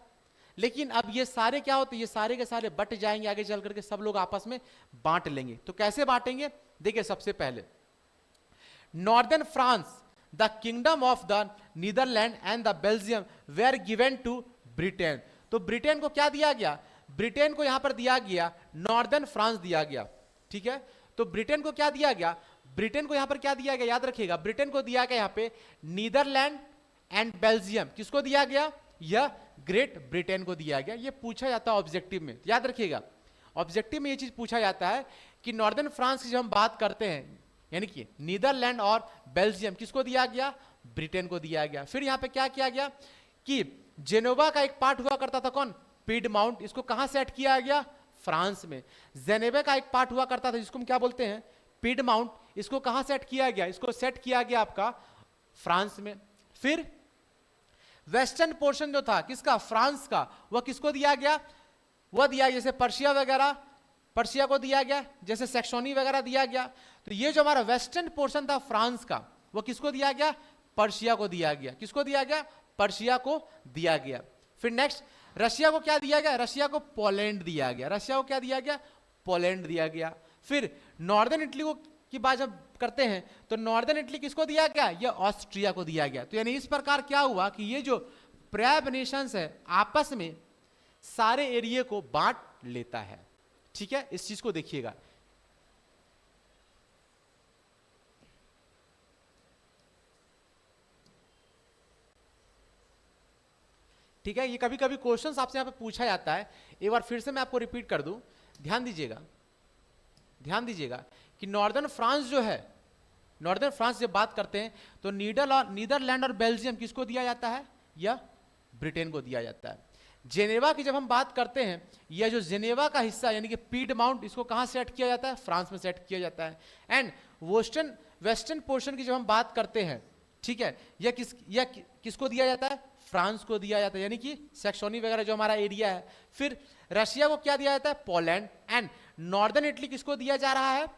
लेकिन अब ये सारे क्या होते हैं? ये सारे के सारे बट जाएंगे आगे चल करके, सब लोग आपस में बांट लेंगे। तो कैसे बांटेंगे? देखिए, सबसे पहले northern France, the kingdom of the Netherland and the Belgium were given to Britain. तो ब्रिटेन को क्या दिया गया? ब्रिटेन को यहां पर दिया गया नॉर्दर्न फ्रांस दिया गया। ठीक है, तो ब्रिटेन को क्या दिया गया? ब्रिटेन को यहां पर क्या दिया गया? याद रखिएगा, ब्रिटेन को दिया गया यहां पे नीदरलैंड एंड बेल्जियम। किसको दिया गया? यह ग्रेट ब्रिटेन को दिया गया। ये पूछा जाता है ऑब्जेक्टिव में, याद रखिएगा, ऑब्जेक्टिव में ये चीज पूछा जाता है कि नॉर्दर्न फ्रांस की जब हम बात करते हैं, यानी कि नीदरलैंड और बेल्जियम, किसको दिया गया? ब्रिटेन को दिया गया। फिर यहां पे क्या किया गया कि जेनोवा का एक पार्ट हुआ करता था, कौन? पीडमाउंट, इसको कहां सेट किया गया? फ्रांस में। जेनेवा का एक पार्ट हुआ करता था जिसको हम क्या बोलते हैं? पीडमाउंट, इसको कहां सेट किया गया, इसको सेट किया गया आपका फ्रांस में। फिर वेस्टर्न पोर्शन जो था किसका, फ्रांस का, वह किसको दिया गया, वह दिया जैसे पर्शिया वगैरह, पर्शिया को दिया गया, जैसे सेक्सोनी वगैरह दिया गया। तो ये जो हमारा वेस्टर्न पोर्शन था फ्रांस का, वो किसको दिया गया, पर्शिया को दिया गया। किसको दिया गया, पर्शिया को दिया गया। फिर नेक्स्ट रशिया को क्या दिया गया, रशिया को पोलैंड दिया गया। रशिया को क्या दिया गया, पोलैंड दिया गया। फिर नॉर्दर्न इटली को की बात जब करते हैं तो नॉर्दर्न इटली किसको दिया गया, ये ऑस्ट्रिया को दिया गया। तो यानी इस प्रकार क्या हुआ कि ये जो प्रेब नेशंस है आपस में सारे एरिया को बांट लेता है। ठीक है, इस चीज को देखिएगा। ठीक है, ये कभी कभी क्वेश्चंस आपसे यहां पे पूछा जाता है, एक बार फिर से मैं आपको रिपीट कर दूं, ध्यान दीजिएगा, ध्यान दीजिएगा कि नॉर्दर्न फ्रांस जो है, नॉर्दर्न फ्रांस जब बात करते हैं तो नीदरलैंड और बेल्जियम किसको दिया जाता है, या ब्रिटेन को दिया जाता है। जेनेवा की जब हम बात करते हैं, यह जो जेनेवा का हिस्सा यानी कि पीडमाउंट, इसको कहां सेट किया जाता है, फ्रांस में सेट किया जाता है। एंड वेस्टर्न पोर्शन की जब हम बात करते हैं, ठीक है, यह किसको दिया जाता है, फ्रांस को दिया जाता है, यानी कि सेक्सोनी वगैरह जो हमारा एरिया है। फिर रशिया को क्या दिया जाता है, पोलैंड। एंड नॉर्दर्न इटली किसको दिया जा रहा है,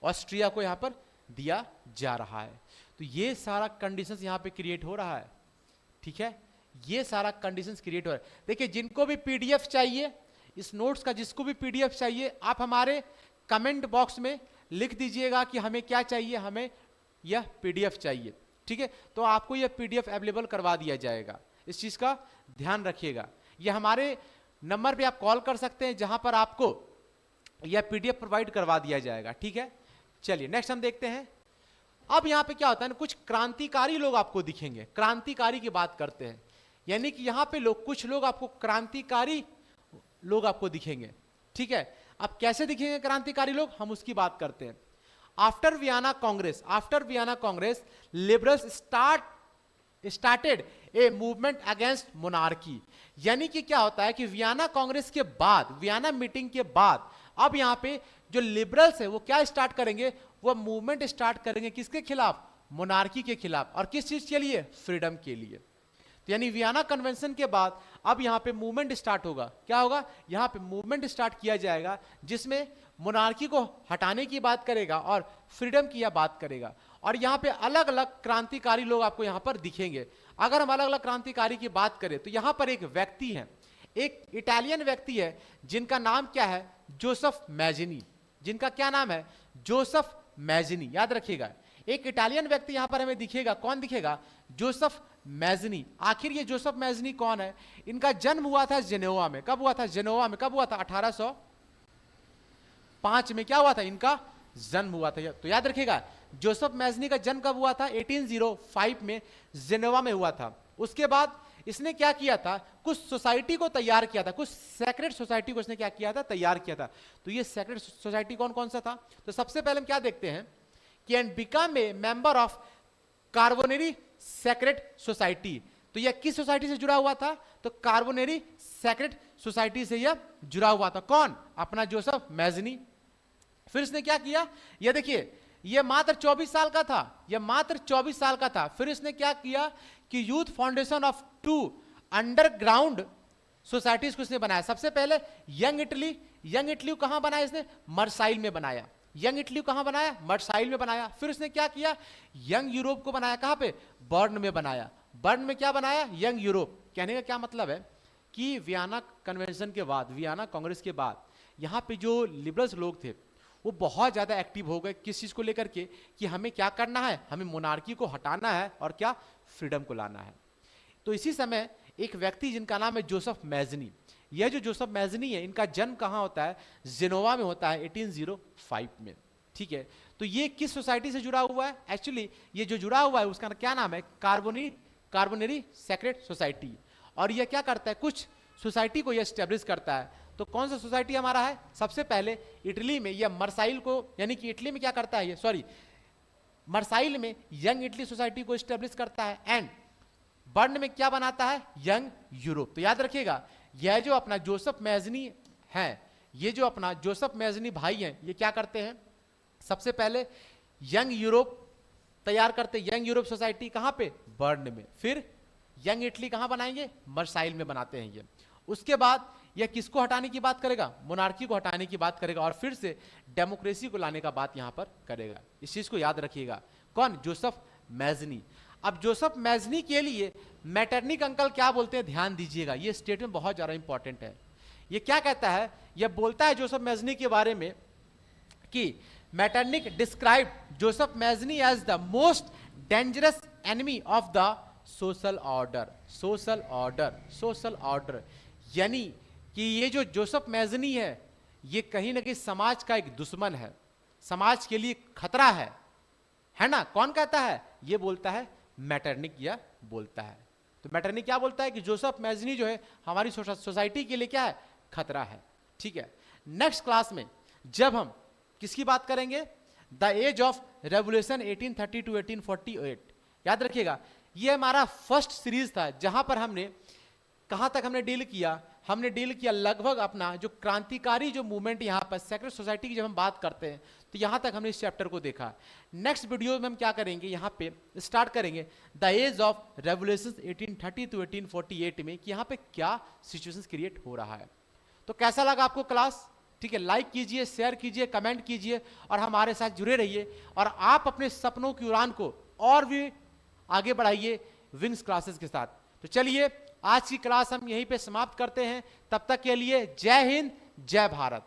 ऑस्ट्रिया को यहां पर दिया जा रहा है। तो ये सारा कंडीशंस यहां पे क्रिएट हो रहा है। ठीक है, ये सारा कंडीशंस क्रिएट हो रहा है। देखिए, जिनको भी पीडीएफ चाहिए, इस नोट्स का जिसको भी पीडीएफ चाहिए, आप हमारे कमेंट बॉक्स में लिख दीजिएगा कि हमें क्या चाहिए, हमें यह पीडीएफ चाहिए। ठीक है, तो आपको यह पीडीएफ अवेलेबल करवा दिया जाएगा। इस चीज का ध्यान रखिएगा। यह हमारे नंबर पे आप कॉल कर सकते हैं जहां पर आपको यह पीडीएफ प्रोवाइड करवा दिया जाएगा। ठीक है, चलिए नेक्स्ट हम देखते हैं। अब यहां पे क्या होता है ना, कुछ क्रांतिकारी लोग आपको दिखेंगे। क्रांतिकारी की बात करते हैं, यानी कि यहां पे लोग, कुछ लोग आपको क्रांतिकारी लोग आपको दिखेंगे। ठीक है, अब कैसे दिखेंगे क्रांतिकारी लोग, हम उसकी बात करते हैं। After Vienna Congress liberals started a movement against monarchy. यानी कि क्या होता है कि वियना कांग्रेस के बाद, वियना मीटिंग के बाद, अब यहां पे जो लिबरल्स है वो क्या स्टार्ट करेंगे, वो मूवमेंट स्टार्ट करेंगे किसके खिलाफ, मोनार्की के खिलाफ। और किस चीज के लिए, फ्रीडम के लिए। तो यानी वियना कन्वेंशन के बाद अब यहां पे मूवमेंट स्टार्ट होगा। क्या होगा, यहां पे मूवमेंट स्टार्ट किया जाएगा जिसमें मोनार्की को हटाने की बात करेगा और फ्रीडम की यह बात करेगा। और यहां पे अलग अलग क्रांतिकारी लोग आपको यहां पर दिखेंगे। अगर हम अलग अलग क्रांतिकारी की बात करें तो यहां पर एक व्यक्ति है, एक इटालियन व्यक्ति है जिनका नाम क्या है, जोसेफ मैजिनी। जिनका क्या नाम है, जोसेफ मैजिनी। याद रखिएगा, एक इटालियन व्यक्ति यहां पर हमें दिखेगा। कौन दिखेगा, जोसेफ मैजिनी। आखिर ये जोसेफ मैजिनी कौन है, इनका जन्म हुआ था जेनेवा में। कब हुआ था, जेनेवा में। कब हुआ था, 1805 में क्या हुआ था, इनका जन्म हुआ था। तो याद रखिएगा, जोसेफ मैजिनी का जन्म कब हुआ था, 1805 में जेनेवा में हुआ था। उसके बाद इसने क्या किया था, कुछ सोसाइटी को तैयार किया था, कुछ सेक्रेट सोसाइटी को इसने क्या किया था, तैयार किया था। तो ये सेक्रेट सोसाइटी कौन कौन सा था, तो सबसे पहले हम क्या देखते हैं कि and become a member of Carbonari secret society. तो यह किस सोसाइटी से जुड़ा हुआ था, तो कार्बोनेरी सेक्रेट सोसाइटी से यह जुड़ा हुआ था। कौन, अपना जोसेफ मैजिनी। फिर इसने क्या किया, यह देखिए, यह मात्र 24 साल का था, यह मात्र 24 साल का था। फिर इसने क्या किया कि youth foundation of 2 underground societies को इसने बनाया। सबसे पहले यंग इटली, यंग इटली कहां बनाया इसने, मरसाइल में बनाया। यंग इटली कहां बनाया, मरसाइल में बनाया। फिर इसने क्या किया, यंग यूरोप को बनाया। कहां पे, बर्न में बनाया। बर्न में क्या बनाया, यंग यूरोप। कहने का क्या मतलब है कि वियना कन्वेंशन के बाद, वियना कांग्रेस के बाद यहां पे जो लिबरल्स लोग थे वो बहुत ज्यादा एक्टिव हो गए। किस चीज को लेकर के, कि हमें क्या करना है, हमें मोनार्की को हटाना है और क्या, फ्रीडम को लाना है। तो इसी समय एक व्यक्ति जिनका नाम है जोसेफ मैजिनी, यह जो जोसेफ मैजिनी है, इनका जन्म कहां होता है, जेनोवा में होता है 1805 में। ठीक है, तो ये किस सोसाइटी से जुड़ा हुआ है, एक्चुअली ये जो जुड़ा हुआ है उसका क्या नाम है, कार्बोनेरी सेक्रेट सोसाइटी। और यह क्या करता है, कुछ सोसाइटी को यह स्टैब्लिश करता है। तो कौन सा सोसाइटी हमारा है, सबसे पहले इटली में यह मरसाइल को, यानी कि इटली में क्या करता है ये, सॉरी मरसाइल में यंग इटली सोसाइटी को स्टैब्लिश करता है। एंड बर्न में क्या बनाता है, यंग यूरोप। तो याद रखिएगा, यह जो अपना जोसेफ मैजिनी है, ये जो अपना जोसेफ मैजिनी भाई हैं, ये क्या करते हैं, सबसे पहले यंग यूरोप तैयार करते, यंग यूरोप सोसाइटी कहां पे, बर्न में। फिर यंग इटली कहां बनाएंगे, मर्साइल में बनाते हैं ये। उसके बाद यह किसको हटाने की बात करेगा, मोनार्की को हटाने की बात करेगा, और फिर से डेमोक्रेसी को लाने का बात यहां पर करेगा। इस चीज को याद रखिएगा। कौन, जोसेफ मैजनी। अब जोसेफ मैजनी के लिए मैटरनिक अंकल क्या बोलते हैं, ध्यान दीजिएगा, ये स्टेटमेंट बहुत ज्यादा इंपॉर्टेंट है। ये क्या कहता है, यह बोलता है जोसेफ मैजनी के बारे में कि Metternich describe Joseph Mazzini as the most dangerous enemy of the social order. Social order, social order, यानी कि ये जो जोसेफ मैजनी है ये कहीं ना कहीं समाज का एक दुश्मन है, समाज के लिए खतरा है ना। कौन कहता है, ये बोलता है मैटरनिक, या बोलता है। तो मैटरनिक क्या बोलता है कि जोसेफ मैजनी जो है हमारी सोसाइटी के लिए क्या है, खतरा है। ठीक है, नेक्स्ट क्लास में जब हम किसकी बात करेंगे, the age of revolution 1830 to 1848। याद रखिएगा, ये हमारा फर्स्ट सीरीज था जहां पर हमने कहां तक हमने डील किया, हमने डील किया लगभग अपना जो क्रांतिकारी जो मूवमेंट यहां पर सेक्रेट सोसाइटी की जब हम बात करते हैं तो यहां तक हमने इस चैप्टर को देखा। नेक्स्ट वीडियो में हम क्या करेंगे, यहां पे स्टार्ट करेंगे the age of revolution 1830 to 1848 में कि यहां पे क्या सिचुएशंस क्रिएट हो रहा है। तो कैसा लगा आपको क्लास, ठीक है, लाइक कीजिए, शेयर कीजिए, कमेंट कीजिए और हमारे साथ जुड़े रहिए, और आप अपने सपनों की उड़ान को और भी आगे बढ़ाइए विंग्स क्लासेस के साथ। तो चलिए आज की क्लास हम यहीं पे समाप्त करते हैं, तब तक के लिए जय हिंद, जय भारत।